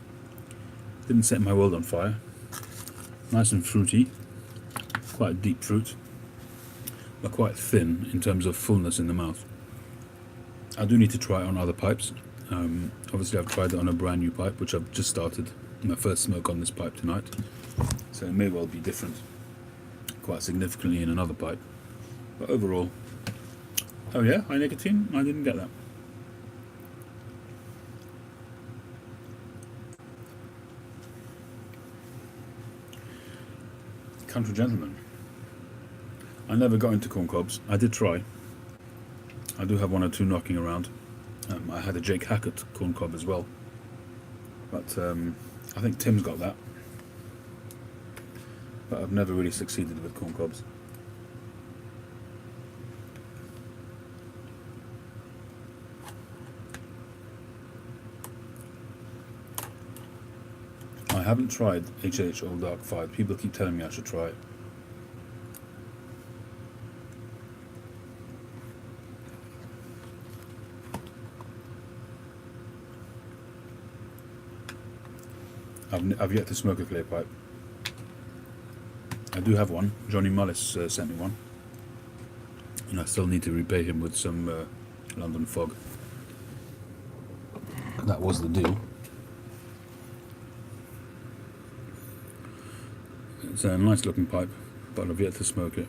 Didn't set my world on fire. Nice and fruity, quite deep fruit, but quite thin in terms of fullness in the mouth. I do need to try it on other pipes. Obviously I've tried it on a brand new pipe, which I've just started my first smoke on this pipe tonight, so it may well be different quite significantly in another pipe, but overall, oh yeah, high nicotine, I didn't get that. Country gentleman. I never got into corn cobs. I did try. I do have one or two knocking around. I had a Jake Hackett corn cob as well, but I think Tim's got that, but I've never really succeeded with corn cobs. I haven't tried HH Old Dark 5. People keep telling me I should try it. I've yet to smoke a clay pipe. I do have one. Johnny Mullis sent me one, and I still need to repay him with some London fog. That was the deal. It's a nice looking pipe, but I've yet to smoke it.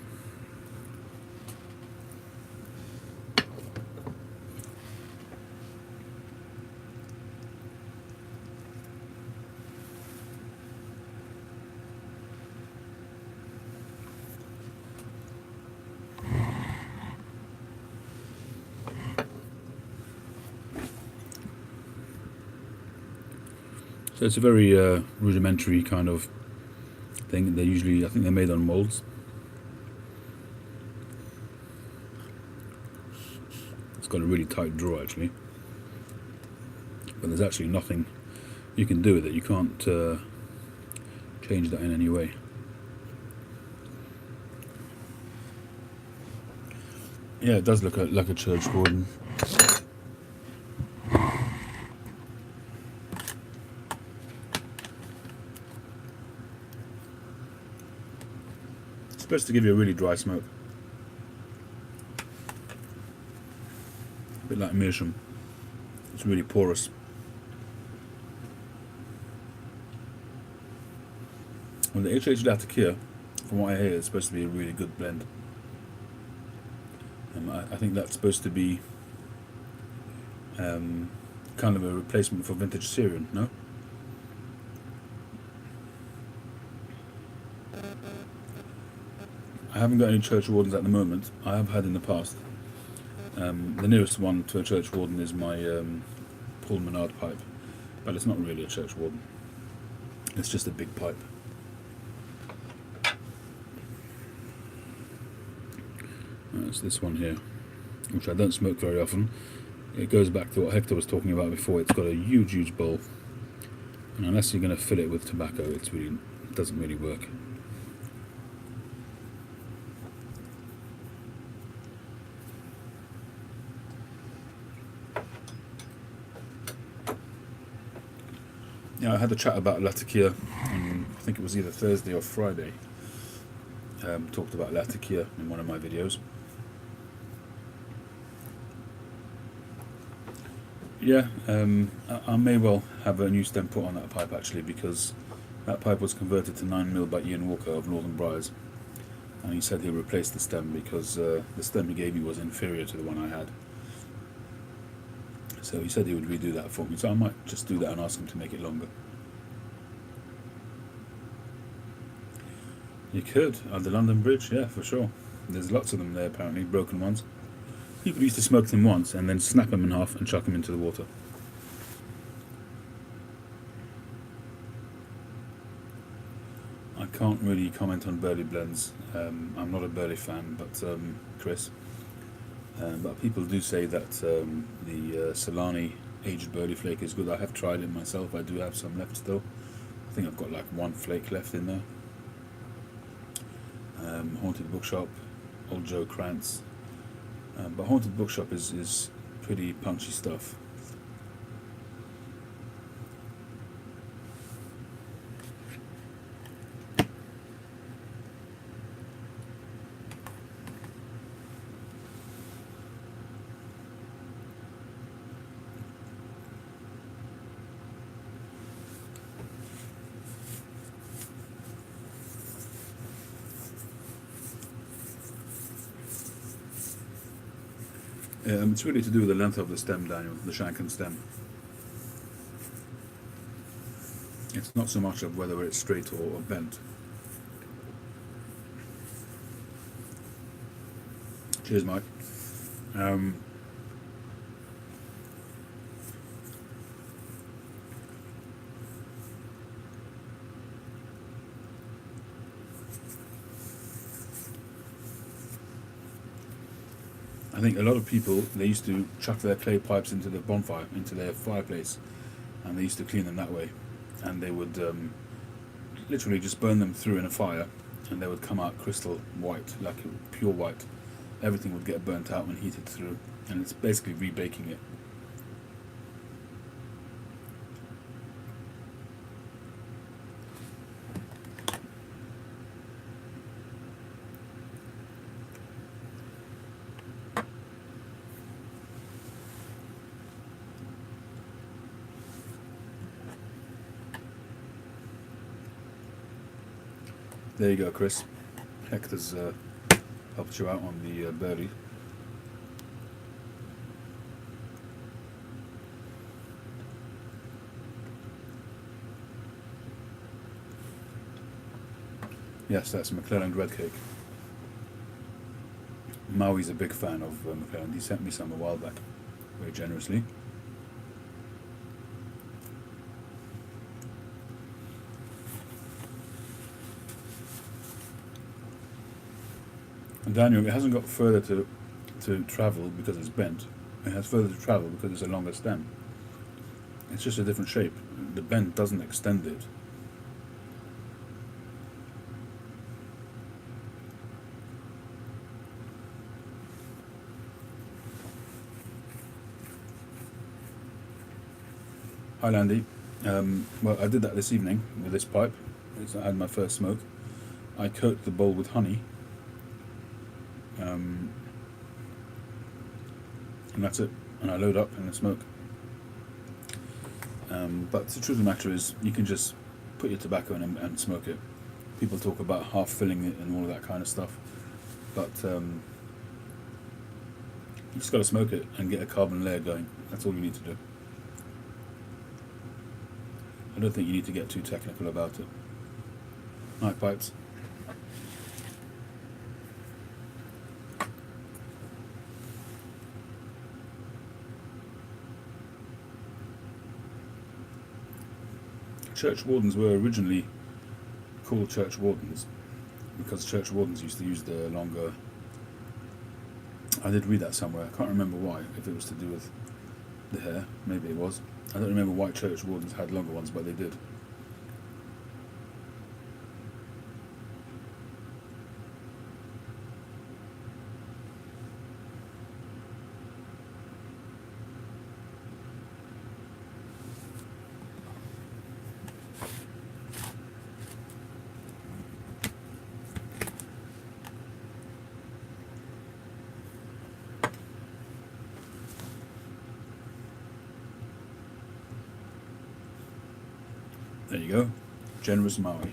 So it's a very rudimentary kind of thing. They're usually, I think they're made on molds. It's got a really tight draw actually, but there's actually nothing you can do with it. You can't change that in any way. Yeah, it does look like a Churchwarden. Supposed to give you a really dry smoke, a bit like meerschaum. It's really porous. Well, the HH Latakia, from what I hear, is supposed to be a really good blend. I think that's supposed to be kind of a replacement for vintage Syrian, no? I haven't got any Churchwardens at the moment. I have had in the past. The nearest one to a Churchwarden is my Paul Menard pipe. but it's not really a Churchwarden. It's just a big pipe. That's this one here, which I don't smoke very often. It goes back to what Hector was talking about before. It's got a huge bowl, and unless you're going to fill it with tobacco, it doesn't really work. Yeah, I had a chat about Latakia, and I think it was either Thursday or Friday. Talked about Latakia in one of my videos. Yeah, I may well have a new stem put on that pipe actually, because that pipe was converted to 9mm by Ian Walker of Northern Briars, and he said he'll replace the stem because the stem he gave me was inferior to the one I had. So he said he would redo that for me, so I might just do that and ask him to make it longer. You could, at the London Bridge, yeah, for sure. There's lots of them there apparently, broken ones. People used to smoke them once and then snap them in half and chuck them into the water. I can't really comment on Burley blends. I'm not a Burley fan, but Chris. But people do say that the Solani aged Burley flake is good. I have tried it myself. I do have some left still. I think I've got like one flake left in there. Haunted Bookshop, Old Joe Krantz. But Haunted Bookshop is pretty punchy stuff. It's really to do with the length of the stem, Daniel, the shank and stem. It's not so much of whether it's straight or bent. Cheers, Mike. I think a lot of people, they used to chuck their clay pipes into the bonfire, into their fireplace, and they used to clean them that way. And they would literally just burn them through in a fire, and they would come out crystal white, like pure white. Everything would get burnt out when heated through, and it's basically rebaking it. There you go, Chris. Hector's helped you out on the Burley. Yes, that's McClelland Red Cake. Maui's a big fan of McClelland. He sent me some a while back, very generously. And Daniel, it hasn't got further to travel because it's bent. It has further to travel because it's a longer stem. It's just a different shape. The bend doesn't extend it. Hi Landy. Well, I did that this evening with this pipe. I had my first smoke. I coat the bowl with honey. And that's it. And I load up and I smoke. But the truth of the matter is, you can just put your tobacco in and smoke it. People talk about half filling it and all of that kind of stuff. But you just got to smoke it and get a carbon layer going. That's all you need to do. I don't think you need to get too technical about it. Night pipes. Churchwardens were originally called Churchwardens because Churchwardens used to use the longer. I did read that somewhere. I can't remember why. If it was to do with the hair, maybe it was. I don't remember why Churchwardens had longer ones, but they did. There you go. Generous Maui.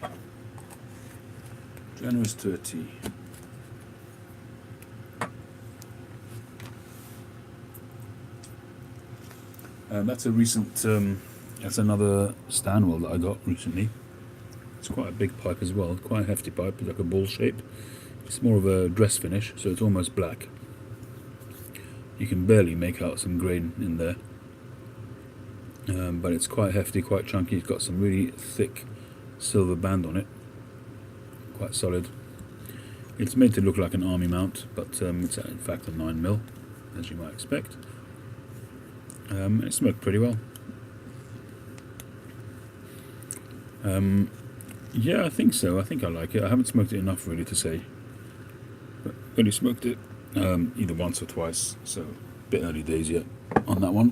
Generous to a T. That's a recent, that's another Stanwell that I got recently. It's quite a big pipe as well, quite a hefty pipe, like a ball shape. It's more of a dress finish, so it's almost black. You can barely make out some grain in there. But it's quite hefty, quite chunky. It's got some really thick silver band on it, quite solid. It's made to look like an army mount, but it's in fact a 9mm, as you might expect. It smoked pretty well. Yeah, I think so. I think I like it. I haven't smoked it enough really to say, but only smoked it either once or twice, so a bit early days yet on that one.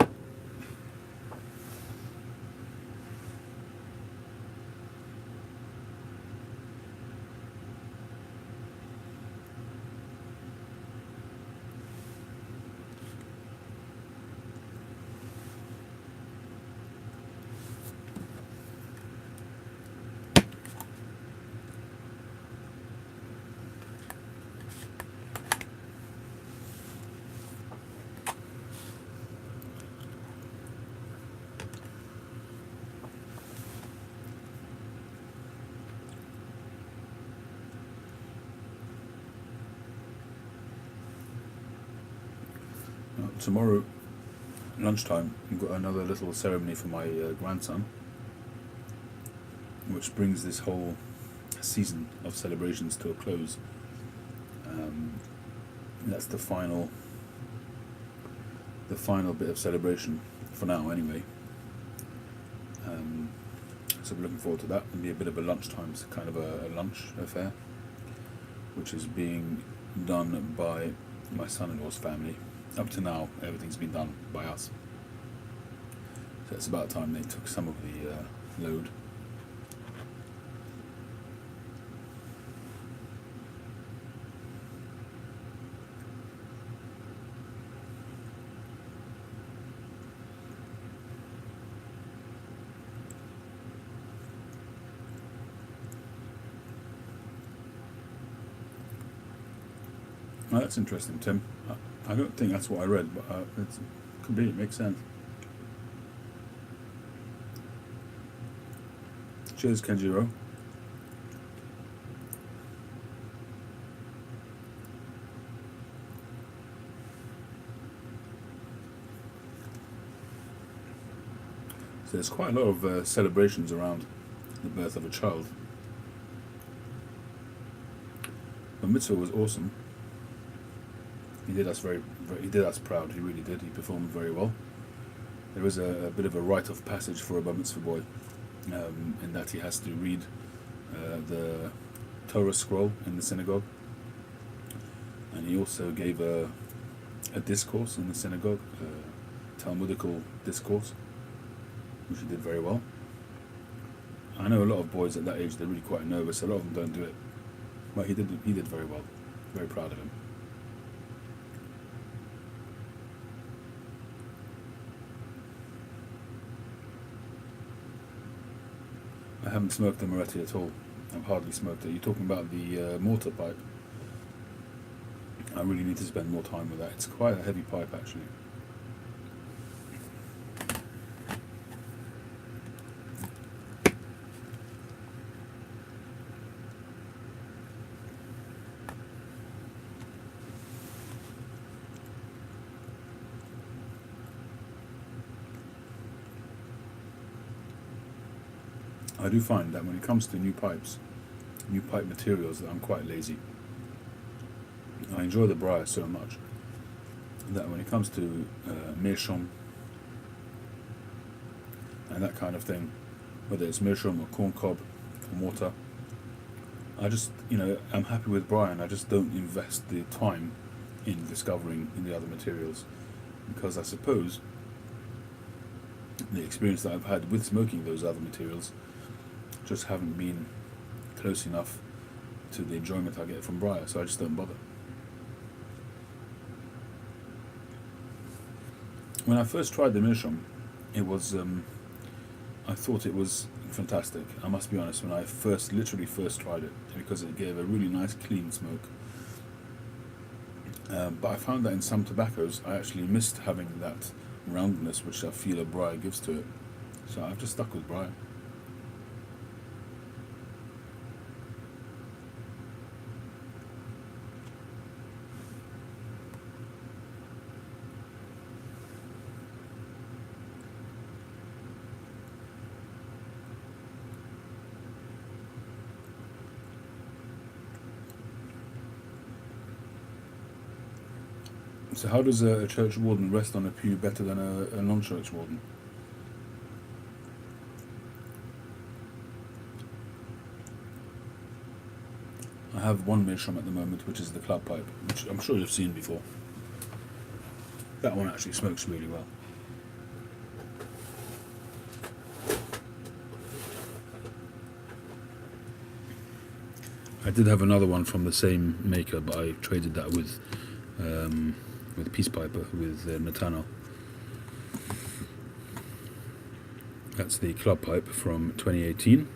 Tomorrow lunchtime we've got another little ceremony for my grandson, which brings this whole season of celebrations to a close. That's the final bit of celebration for now anyway. So we're looking forward to that. It'll be a bit of a lunchtime, it's kind of a lunch affair, which is being done by my son-in-law's family. Up to now, everything's been done by us. So it's about time they took some of the load. Oh, that's interesting, Tim. I don't think that's what I read, but it could be, it makes sense. Cheers, Kenjiro. So there's quite a lot of celebrations around the birth of a child. The mitzvah was awesome. He did us he did us proud. He really did. He performed very well. There is a bit of a rite of passage for a bar mitzvah boy, in that he has to read the Torah scroll in the synagogue, and he also gave a discourse in the synagogue, a Talmudical discourse, which he did very well. I know a lot of boys at that age, they're really quite nervous. A lot of them don't do it, but he did very well. Very proud of him. I haven't smoked the Moretti at all. I've hardly smoked it. You're talking about the mortar pipe. I really need to spend more time with that. It's quite a heavy pipe, actually. I do find that when it comes to new pipes, new pipe materials, that I'm quite lazy. I enjoy the briar so much that when it comes to meerschaum and that kind of thing, whether it's meerschaum or corn cob or mortar, I just, I'm happy with briar, and I just don't invest the time in discovering in the other materials, because I suppose the experience that I've had with smoking those other materials just haven't been close enough to the enjoyment I get from briar, so I just don't bother. When I first tried the meerschaum, it was I thought it was fantastic. I must be honest, when I literally first tried it, because it gave a really nice clean smoke. But I found that in some tobaccos I actually missed having that roundness which I feel a briar gives to it. So I've just stuck with briar. So how does a Churchwarden rest on a pew better than a non-Churchwarden? I have one meerschaum at the moment, which is the club pipe, which I'm sure you've seen before. That one actually smokes really well. I did have another one from the same maker, but I traded that with Peace Piper, with Nathaniel. That's the club pipe from 2018.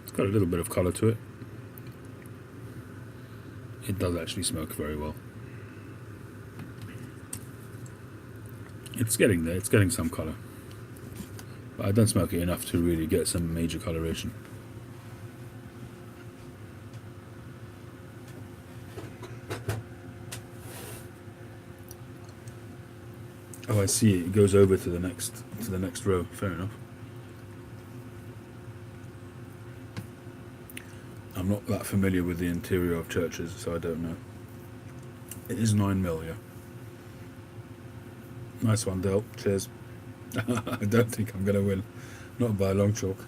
It's got a little bit of colour to it. It does actually smoke very well. It's getting there, it's getting some colour. But I don't smoke it enough to really get some major coloration. Oh, I see. It goes over to the next row. Fair enough. I'm not that familiar with the interior of churches, so I don't know. It is 9mm, yeah. Nice one, Del. Cheers. I don't think I'm going to win. Not by a long chalk.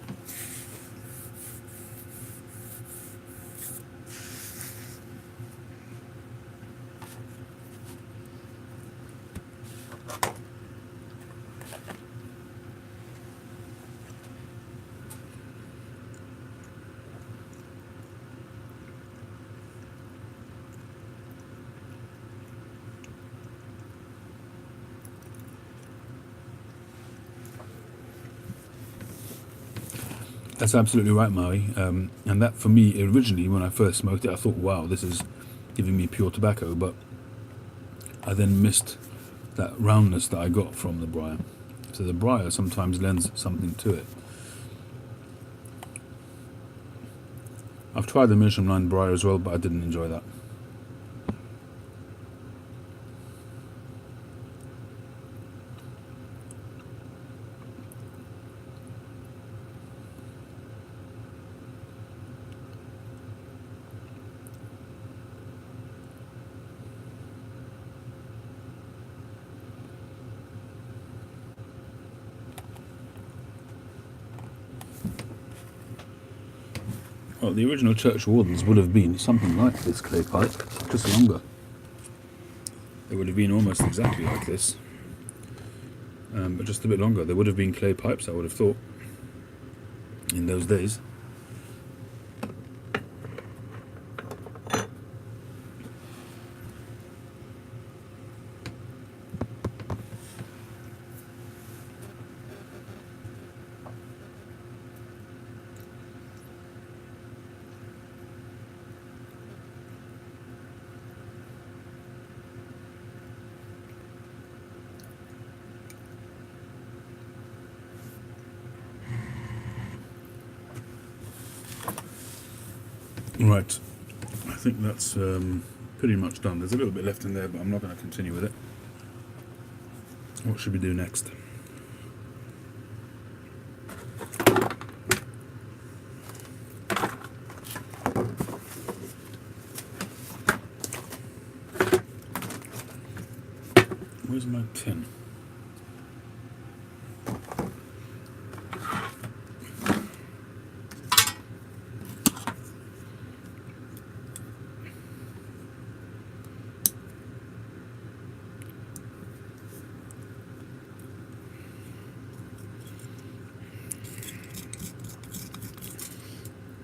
That's absolutely right, Maui. And that, for me, originally, when I first smoked it, I thought, wow, this is giving me pure tobacco. But I then missed that roundness that I got from the briar. So the briar sometimes lends something to it. I've tried the meerschaum line briar as well, but I didn't enjoy that. Well, the original Churchwardens would have been something like this clay pipe, just longer. They would have been almost exactly like this, but just a bit longer. They would have been clay pipes, I would have thought, in those days. Right, I think that's pretty much done. There's a little bit left in there, but I'm not going to continue with it. What should we do next? Where's my tin?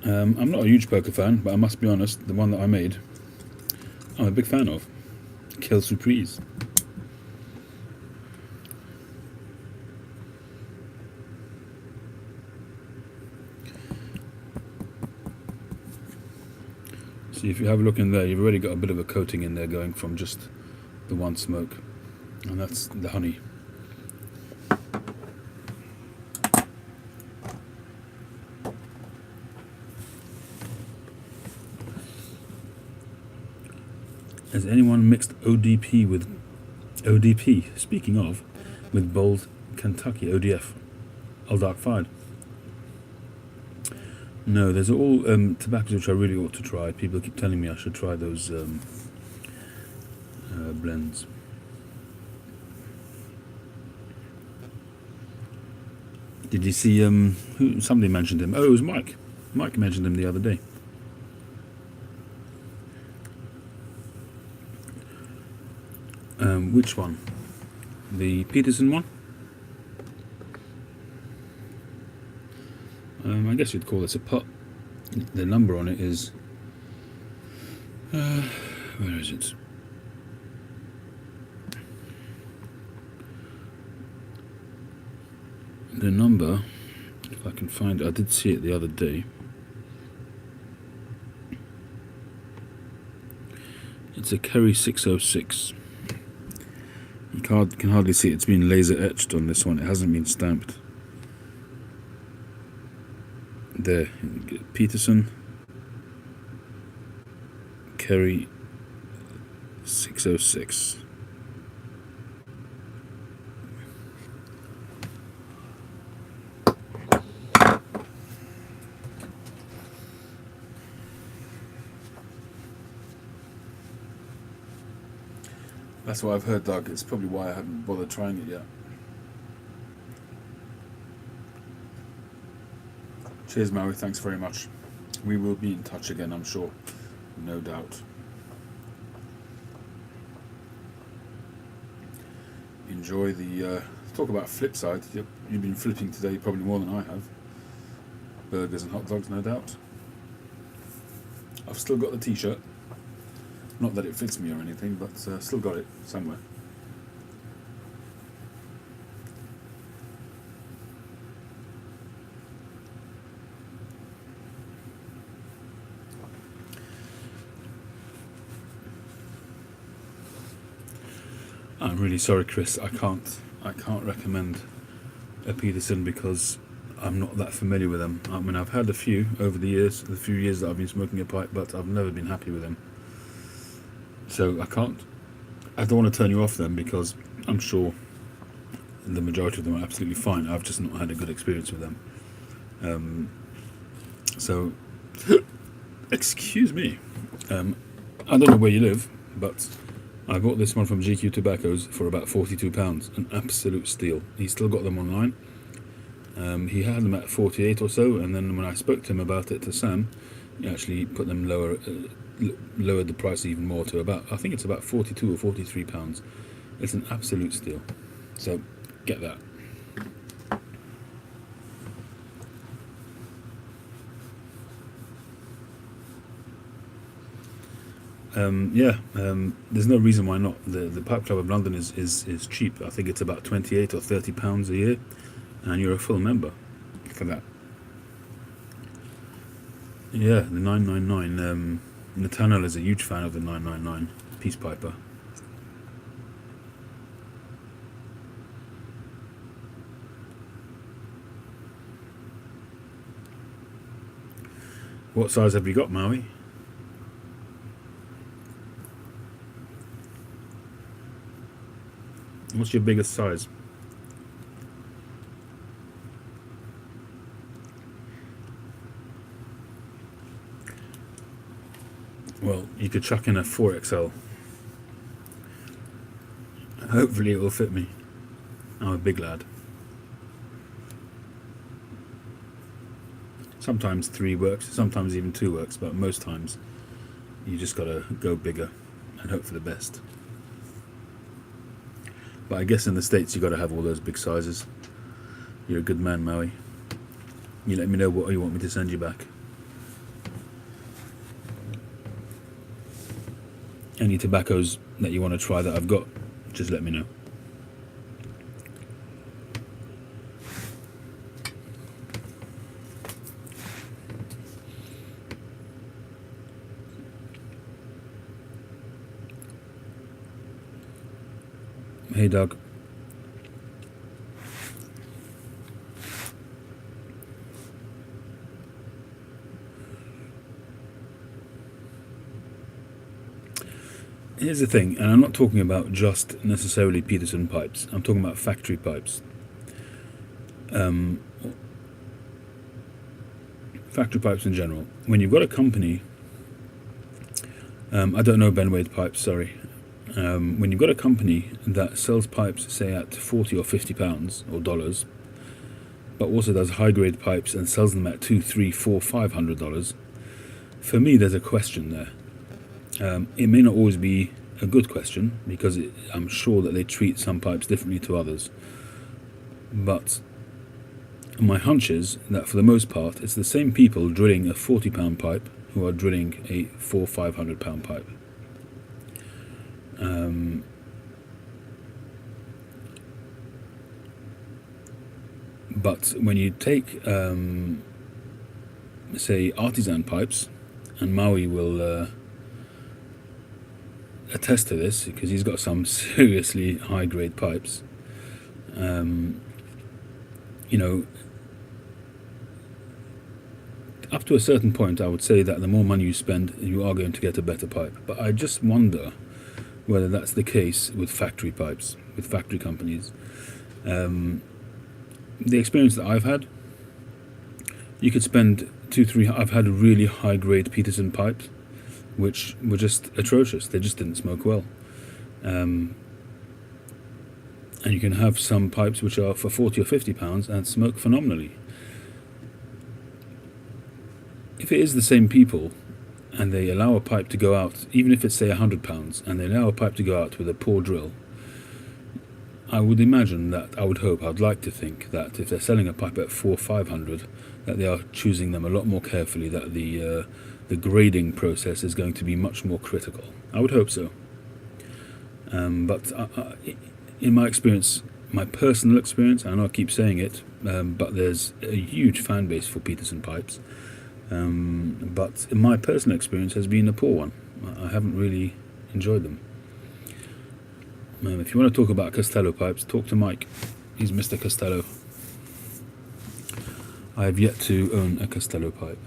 I'm not a huge poker fan, but I must be honest, the one that I made, I'm a big fan of. Quelle surprise. See, if you have a look in there, you've already got a bit of a coating in there going from just the one smoke, and that's the honey. Has anyone mixed ODP with ODP? Speaking of, with Bold Kentucky ODF, Old Dark Fired. No, there's all tobaccos which I really ought to try. People keep telling me I should try those blends. Did you see who? Somebody mentioned him. Oh, it was Mike. Mike mentioned him the other day. Which one? The Peterson one? I guess you'd call this a pot. The number on it is... where is it? The number, if I can find it, I did see it the other day. It's a Kerry 606. You can hardly see it. It's been laser etched on this one. It hasn't been stamped. There, Peterson, Kerry 606. That's what I've heard, Doug. It's probably why I haven't bothered trying it yet. Cheers, Maui. Thanks very much. We will be in touch again, I'm sure. No doubt. Enjoy the... talk about flip side. You've been flipping today probably more than I have. Burgers and hot dogs, no doubt. I've still got the t-shirt. Not that it fits me or anything, but still got it somewhere. I'm really sorry, Chris. I can't recommend a Peterson because I'm not that familiar with them. I mean, I've had a few over the years, the few years that I've been smoking a pipe, but I've never been happy with them. So I don't want to turn you off them because I'm sure the majority of them are absolutely fine. I've just not had a good experience with them. So, excuse me. I don't know where you live, but I bought this one from GQ Tobaccos for about £42, an absolute steal. He's still got them online. He had them at 48 or so, and then when I spoke to him about it, to Sam, he actually put them lowered the price even more to about, I think it's about £42 or £43. It's an absolute steal. So, get that. There's no reason why not. The Pipe Club of London is cheap. I think it's about £28 or £30 a year, and you're a full member for that. Yeah, the 999. Nathaniel is a huge fan of the 999 Peace Piper. What size have you got, Maui? What's your biggest size? Well, you could chuck in a 4XL. Hopefully it will fit me. I'm a big lad. Sometimes 3 works, sometimes even 2 works, but most times you just gotta go bigger and hope for the best. But I guess in the States you gotta have all those big sizes. You're a good man, Maui. You let me know what you want me to send you back. Any tobaccos that you want to try that I've got, just let me know. Hey Doug. Here's the thing, and I'm not talking about just necessarily Peterson pipes. I'm talking about factory pipes. Factory pipes in general. When you've got a company, I don't know Ben Wade pipes, sorry. When you've got a company that sells pipes, say at 40 or 50 pounds or dollars, but also does high grade pipes and sells them at $200, $300, $400, $500, for me there's a question there. It may not always be a good question, because I'm sure that they treat some pipes differently to others, but my hunch is that for the most part it's the same people drilling a 40-pound pipe who are drilling a 400-500-pound pipe. But when you take say Artisan pipes, and Maui will attest to this because he's got some seriously high grade pipes, you know, up to a certain point I would say that the more money you spend you are going to get a better pipe, but I just wonder whether that's the case with factory pipes, with factory companies. The experience that I've had, you could spend 2-3, I've had really high grade Peterson pipes which were just atrocious. They just didn't smoke well. And you can have some pipes which are for 40 or 50 pounds and smoke phenomenally. If it is the same people and they allow a pipe to go out, even if it's say 100 pounds, and they allow a pipe to go out with a poor drill, I would imagine that, I would like to think that if they're selling a pipe at 400-500, that they are choosing them a lot more carefully, that the grading process is going to be much more critical. I would hope so. But in my experience, my personal experience, I know I keep saying it, but there's a huge fan base for Peterson pipes. But my personal experience has been a poor one. I haven't really enjoyed them. If you want to talk about Castello pipes, talk to Mike. He's Mr. Castello. I have yet to own a Castello pipe.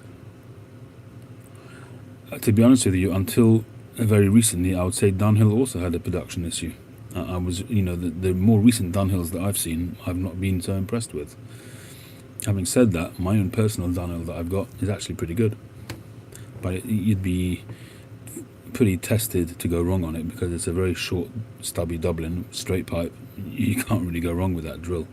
To be honest with you, until very recently, I would say Dunhill also had a production issue. I was, you know, the more recent Dunhills that I've seen, I've not been so impressed with. Having said that, my own personal Dunhill that I've got is actually pretty good. But you'd be pretty tested to go wrong on it, because it's a very short, stubby Dublin straight pipe. You can't really go wrong with that drill.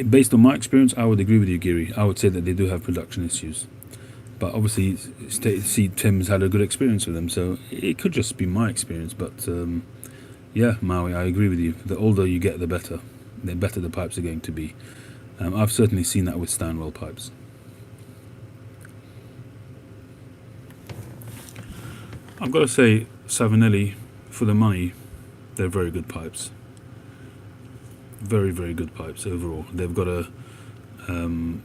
Based on my experience, I would agree with you, Giri. I would say that they do have production issues. But obviously, Tim's had a good experience with them, so it could just be my experience. But yeah, Maui, I agree with you. The older you get, the better the pipes are going to be. I've certainly seen that with Stanwell pipes. I've got to say, Savinelli, for the money, they're very good pipes. Very, very good pipes overall. They've got a...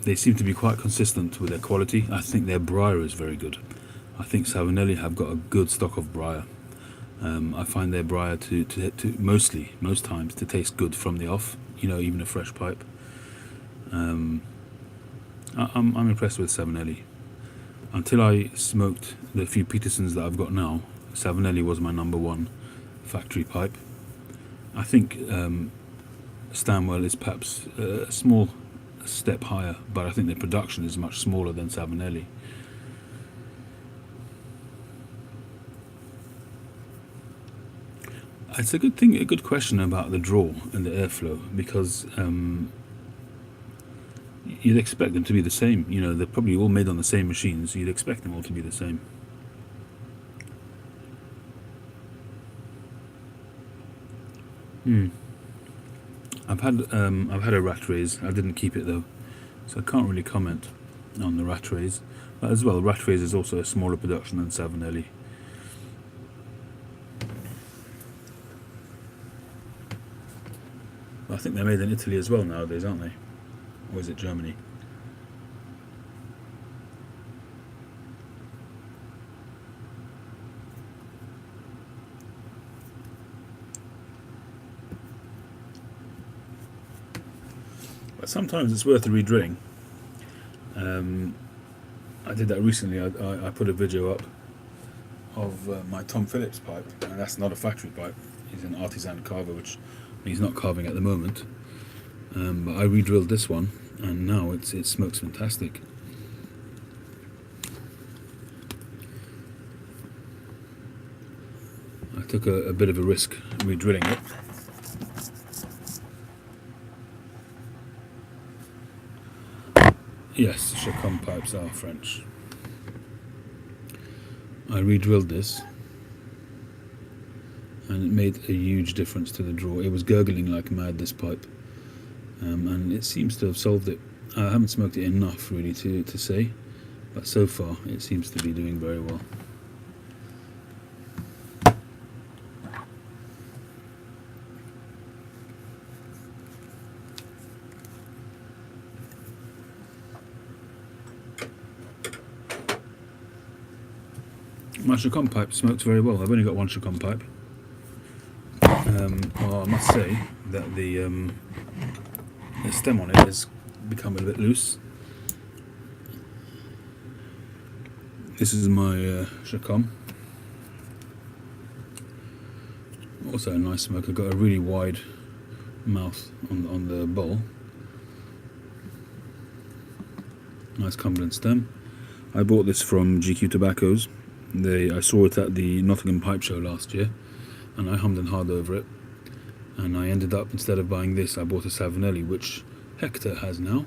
they seem to be quite consistent with their quality. I think their briar is very good. I think Savinelli have got a good stock of briar. I find their briar to most times to taste good from the off, you know, even a fresh pipe. I'm impressed with Savinelli. Until I smoked the few Petersons that I've got now, Savinelli was my number one factory pipe. I think Stanwell is perhaps a small step higher, but I think the production is much smaller than Savinelli. It's a good question about the draw and the airflow, because you'd expect them to be the same. They're probably all made on the same machines. You'd expect them all to be the same. I've had a rat raise. I didn't keep it though, so I can't really comment on the rat raise. But as well, rat raise is also a smaller production than Savinelli. I think they're made in Italy as well nowadays, aren't they? Or is it Germany? But sometimes it's worth re-drilling. I did that recently. I put a video up of my Tom Phillips pipe, and that's not a factory pipe. He's an Artisan carver, which he's not carving at the moment. But I re-drilled this one, and now it smokes fantastic. I took a bit of a risk re-drilling it. Yes, Chacon pipes are French. I re-drilled this, and it made a huge difference to the draw. It was gurgling like mad, this pipe, and it seems to have solved it. I haven't smoked it enough really to say, but so far it seems to be doing very well. My Chacon pipe smokes very well. I've only got one Chacon pipe. Well, I must say that the stem on it has become a bit loose. This is my Chacon. Also a nice smoke. I've got a really wide mouth on the bowl. Nice Cumberland stem. I bought this from GQ Tobaccos. I saw it at the Nottingham Pipe Show last year, and I hummed and hawed over it. And I ended up, instead of buying this, I bought a Savinelli, which Hector has now.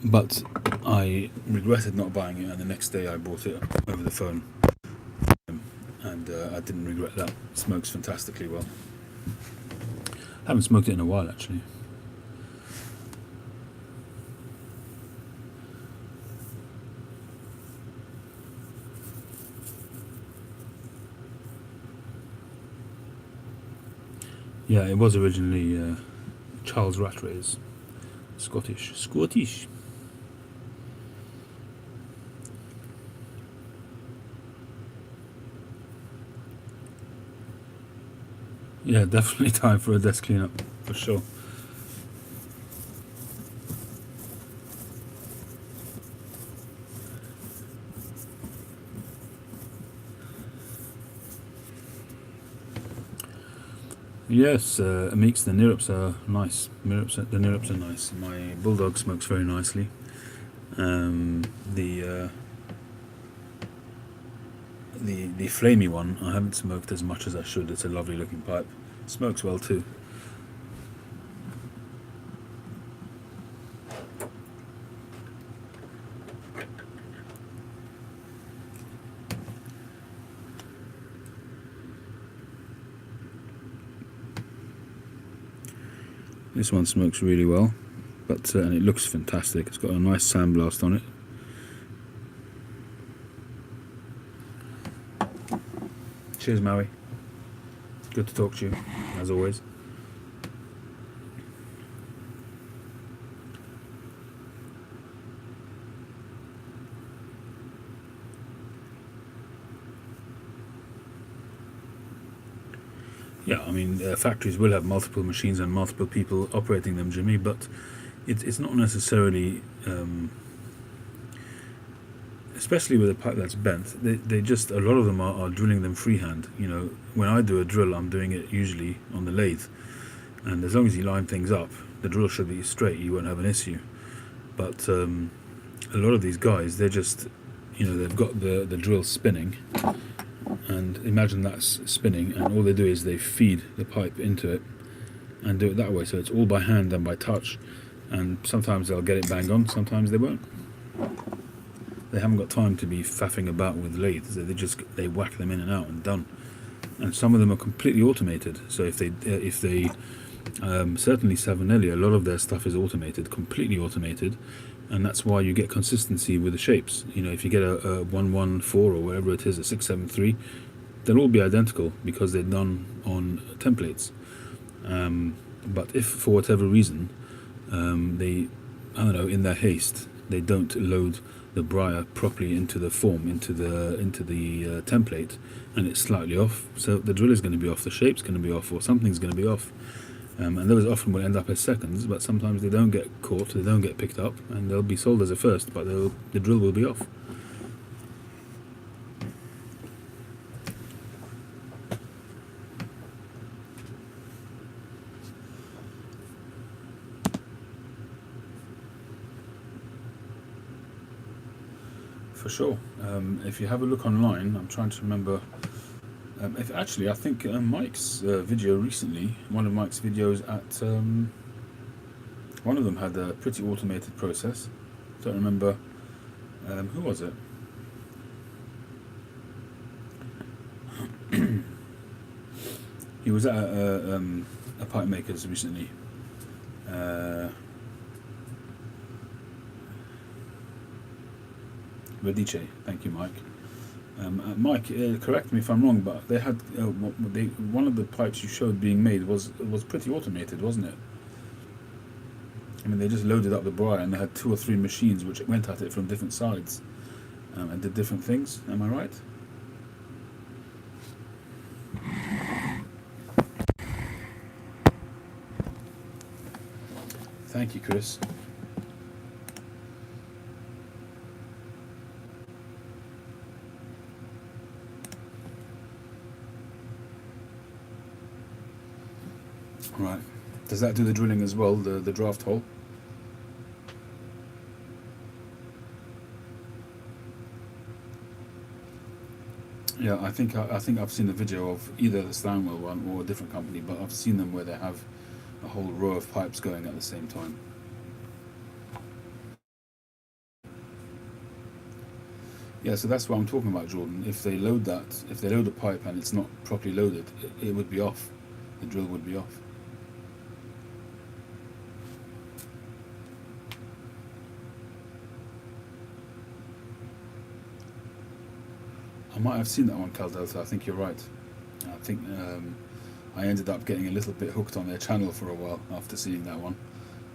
But I regretted not buying it, and the next day I bought it over the phone. And I didn't regret that. It smokes fantastically well. Haven't smoked it in a while, actually. Yeah, it was originally Charles Rattray, Scottish. Yeah, definitely time for a desk cleanup, for sure. Yes, Meeks, the Nirups are nice. The Nirups are nice. My Bulldog smokes very nicely. The flamey one I haven't smoked as much as I should. It's a lovely looking pipe. Smokes well too. This one smokes really well, but and it looks fantastic. It's got a nice sandblast on it. Cheers, Maui. Good to talk to you, as always. Yeah, I mean, factories will have multiple machines and multiple people operating them, Jimmy, but it's not necessarily, especially with a pipe that's bent, they just, a lot of them are drilling them freehand. You know, when I do a drill, I'm doing it usually on the lathe, and as long as you line things up, the drill should be straight. You won't have an issue. But a lot of these guys, they're just, they've got the drill spinning, and imagine that's spinning, and all they do is they feed the pipe into it and do it that way. So it's all by hand and by touch, and sometimes they'll get it bang on, sometimes they won't. They haven't got time to be faffing about with lathes. They whack them in and out and done. And some of them are completely automated. So if they certainly Savinelli, a lot of their stuff is automated, completely automated, and that's why you get consistency with the shapes. If you get a 114 or whatever it is, a 673, they'll all be identical because they're done on templates. But if for whatever reason they, in their haste, they don't load the briar properly into the form, into the template, and it's slightly off, so the drill is going to be off, the shape's going to be off, or something's going to be off. And those often will end up as seconds, but sometimes they don't get caught, they don't get picked up, and they'll be sold as a first, but the drill will be off. For sure. If you have a look online, I'm trying to remember. I think Mike's video recently, one of Mike's videos at one of them had a pretty automated process. Don't remember who was it. He was at a pipe maker's recently. Radice, thank you, Mike. Mike, correct me if I'm wrong, but they had one of the pipes you showed being made was pretty automated, wasn't it? I mean, they just loaded up the briar and they had 2 or 3 machines which went at it from different sides and did different things. Am I right? Thank you, Chris. Right. Does that do the drilling as well, the draft hole? Yeah, I think I've seen a video of either the Stanwell one or a different company, but I've seen them where they have a whole row of pipes going at the same time. Yeah, so that's what I'm talking about, Jordan. If they load a pipe and it's not properly loaded, it would be off. The drill would be off. I might have seen that one, Cal Delta. I think you're right. I think I ended up getting a little bit hooked on their channel for a while after seeing that one,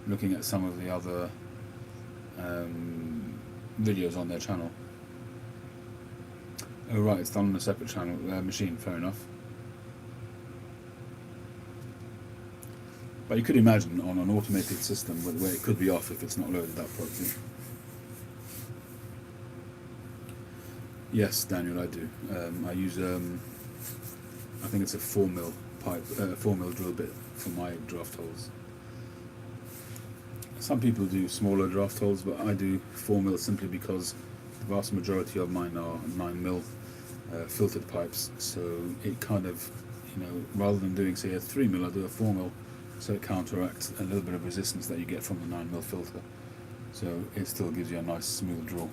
looking at some of the other videos on their channel. Oh right, it's done on a separate channel machine. Fair enough. But you could imagine on an automated system where it could be off if it's not loaded up properly. Yes, Daniel, I do. I use, I think it's a 4mm pipe, 4mm drill bit for my draft holes. Some people do smaller draft holes, but I do 4mm simply because the vast majority of mine are 9mm filtered pipes. So it kind of, rather than doing say a 3mm, I do a 4mm, so it counteracts a little bit of resistance that you get from the 9mm filter. So it still gives you a nice smooth draw.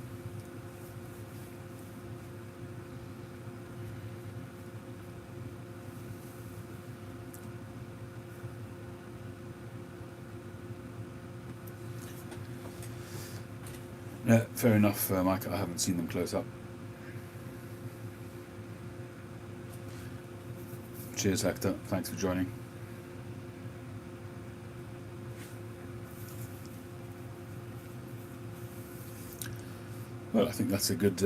Yeah, fair enough, Mike. I haven't seen them close up. Cheers, Hector. Thanks for joining. Well, I think that's a good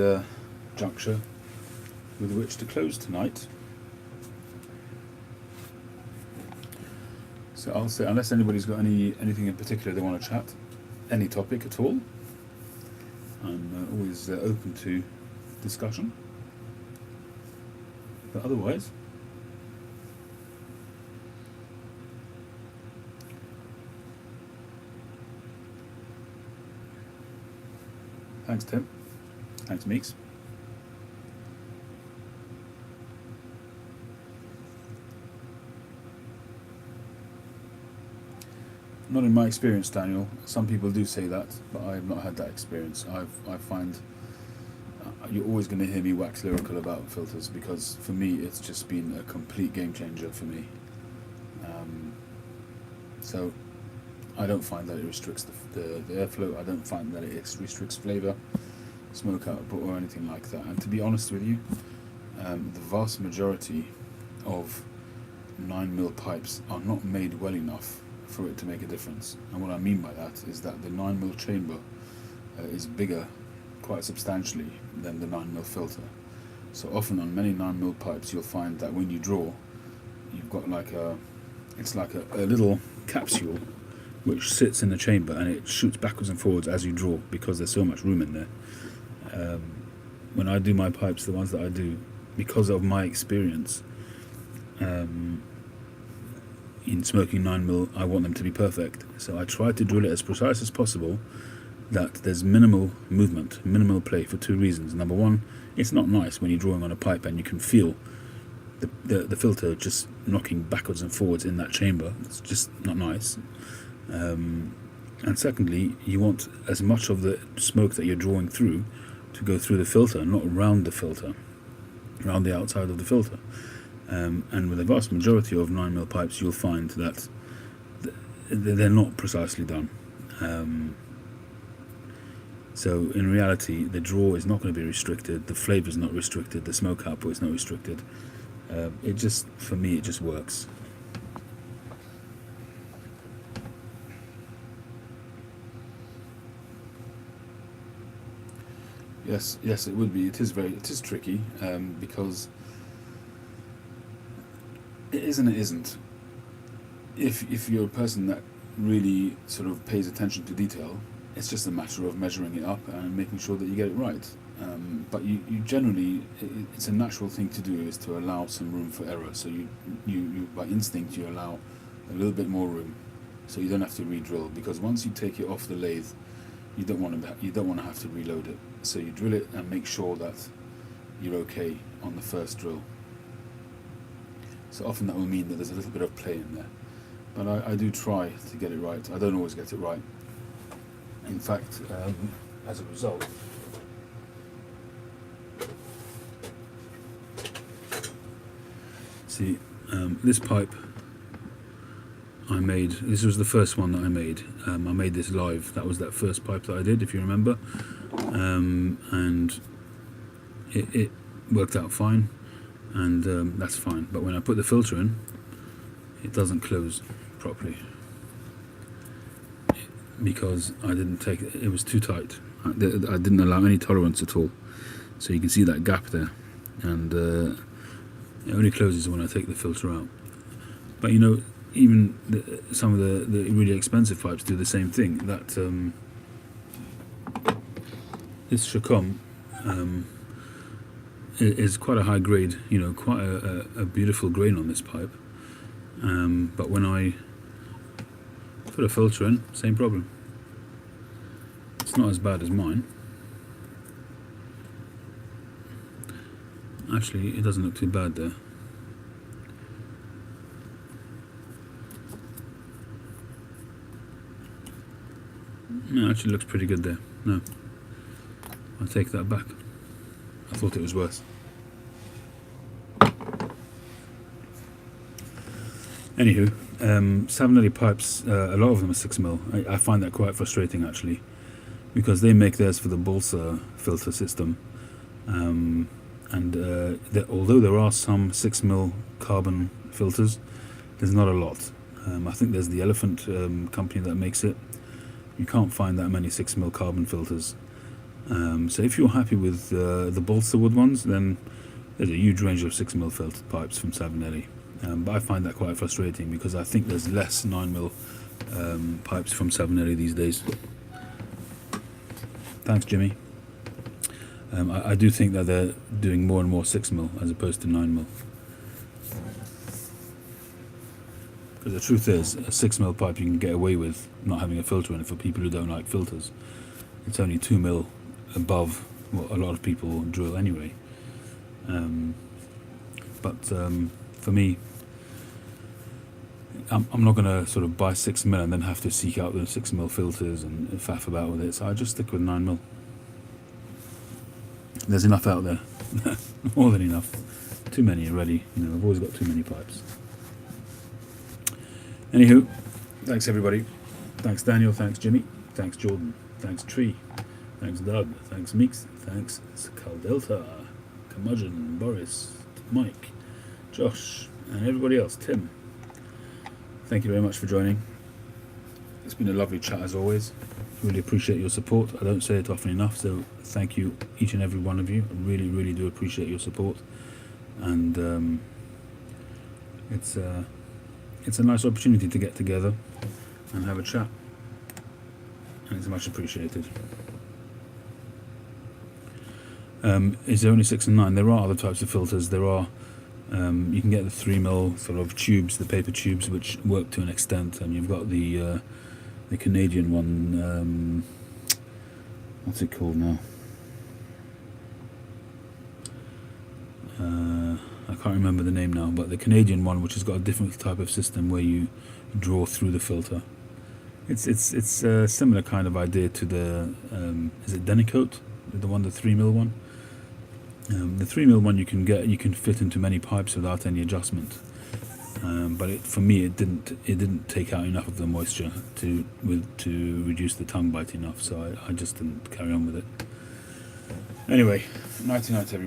juncture with which to close tonight. So I'll say, unless anybody's got anything in particular they want to chat, any topic at all, I'm always open to discussion. But otherwise, Thanks, Tim. Thanks, Meeks. Not in my experience, Daniel. Some people do say that, but I have not had that experience. I find you're always going to hear me wax lyrical about filters, because for me it's just been a complete game changer for me. So I don't find that it restricts the airflow. I don't find that it restricts flavour, smoke output, or anything like that. And to be honest with you, the vast majority of 9mm pipes are not made well enough for it to make a difference. And what I mean by that is that the 9mm chamber is bigger quite substantially than the 9mm filter. So often on many 9mm pipes you'll find that when you draw, you've got it's like a little capsule which sits in the chamber, and it shoots backwards and forwards as you draw, because there's so much room in there. When I do my pipes, the ones that I do, because of my experience in smoking 9mm, I want them to be perfect. So I try to drill it as precise as possible, that there's minimal movement, minimal play, for two reasons. Number one, it's not nice when you're drawing on a pipe and you can feel the filter just knocking backwards and forwards in that chamber. It's just not nice. And secondly, you want as much of the smoke that you're drawing through to go through the filter, not around the filter, around the outside of the filter. And with the vast majority of 9mm pipes, you'll find that they're not precisely done. So in reality, the draw is not going to be restricted, the flavour is not restricted, the smoke output is not restricted. It just, for me, it just works. Yes, it would be. It is tricky, because it is and it isn't. If you're a person that really sort of pays attention to detail, it's just a matter of measuring it up and making sure that you get it right. But you generally, it's a natural thing to do, is to allow some room for error. So you by instinct you allow a little bit more room, so you don't have to re-drill. Because once you take it off the lathe, you don't want to have to reload it. So you drill it and make sure that you're okay on the first drill. So often that will mean that there's a little bit of play in there. But I do try to get it right. I don't always get it right. In fact, as a result, see, this pipe I made, this was the first one that I made. I made this live. That was that first pipe that I did, if you remember. And it worked out fine, and that's fine. But when I put the filter in, it doesn't close properly, because I didn't take it was too tight. I didn't allow any tolerance at all. So you can see that gap there, and it only closes when I take the filter out. But you know, even some of the really expensive pipes do the same thing. That this Churchwarden is quite a high grade, you know, quite a beautiful grain on this pipe. But when I put a filter in, same problem. It's not as bad as mine. Actually, it doesn't look too bad there. No, it actually looks pretty good there. No, I'll take that back. I thought it was worse. Anywho, Savinelli pipes, a lot of them are 6mm. I find that quite frustrating, actually, because they make theirs for the balsa filter system, and although there are some 6mm carbon filters, there's not a lot. I think there's the Elephant company that makes it. You can't find that many 6mm carbon filters. So if you're happy with the balsa wood ones, then there's a huge range of 6mm filtered pipes from Savinelli. But I find that quite frustrating, because I think there's less 9mm pipes from Savinelli these days. Thanks, Jimmy. I do think that they're doing more and more 6mm as opposed to 9mm. Because the truth is, a 6mm pipe you can get away with not having a filter in it for people who don't like filters. It's only 2mm above what a lot of people drill anyway. But for me, I'm not going to sort of buy 6mm and then have to seek out the 6mm filters and faff about with it, so I just stick with 9mm. There's enough out there. More than enough. Too many already. I've always got too many pipes. Anywho, thanks everybody. Thanks Daniel, thanks Jimmy, thanks Jordan, thanks Tree, thanks Doug, thanks Meeks, thanks Cal Delta, Curmudgeon, Boris, Mike, Josh, and everybody else, Tim. Thank you very much for joining. It's been a lovely chat as always. Really appreciate your support. I don't say it often enough, so thank you, each and every one of you. I really, really do appreciate your support. And it's a nice opportunity to get together and have a chat, and it's much appreciated. It's only 6 and 9. There are other types of filters. There are you can get the 3mm sort of tubes, the paper tubes, which work to an extent, and you've got the Canadian one. What's it called now? I can't remember the name now, but the Canadian one, which has got a different type of system where you draw through the filter. It's a similar kind of idea to the is it Denicote, the 3mm one. The 3mm one you can fit into many pipes without any adjustment. But for me it didn't take out enough of the moisture to reduce the tongue bite enough, so I just didn't carry on with it. Anyway, nighty night everybody.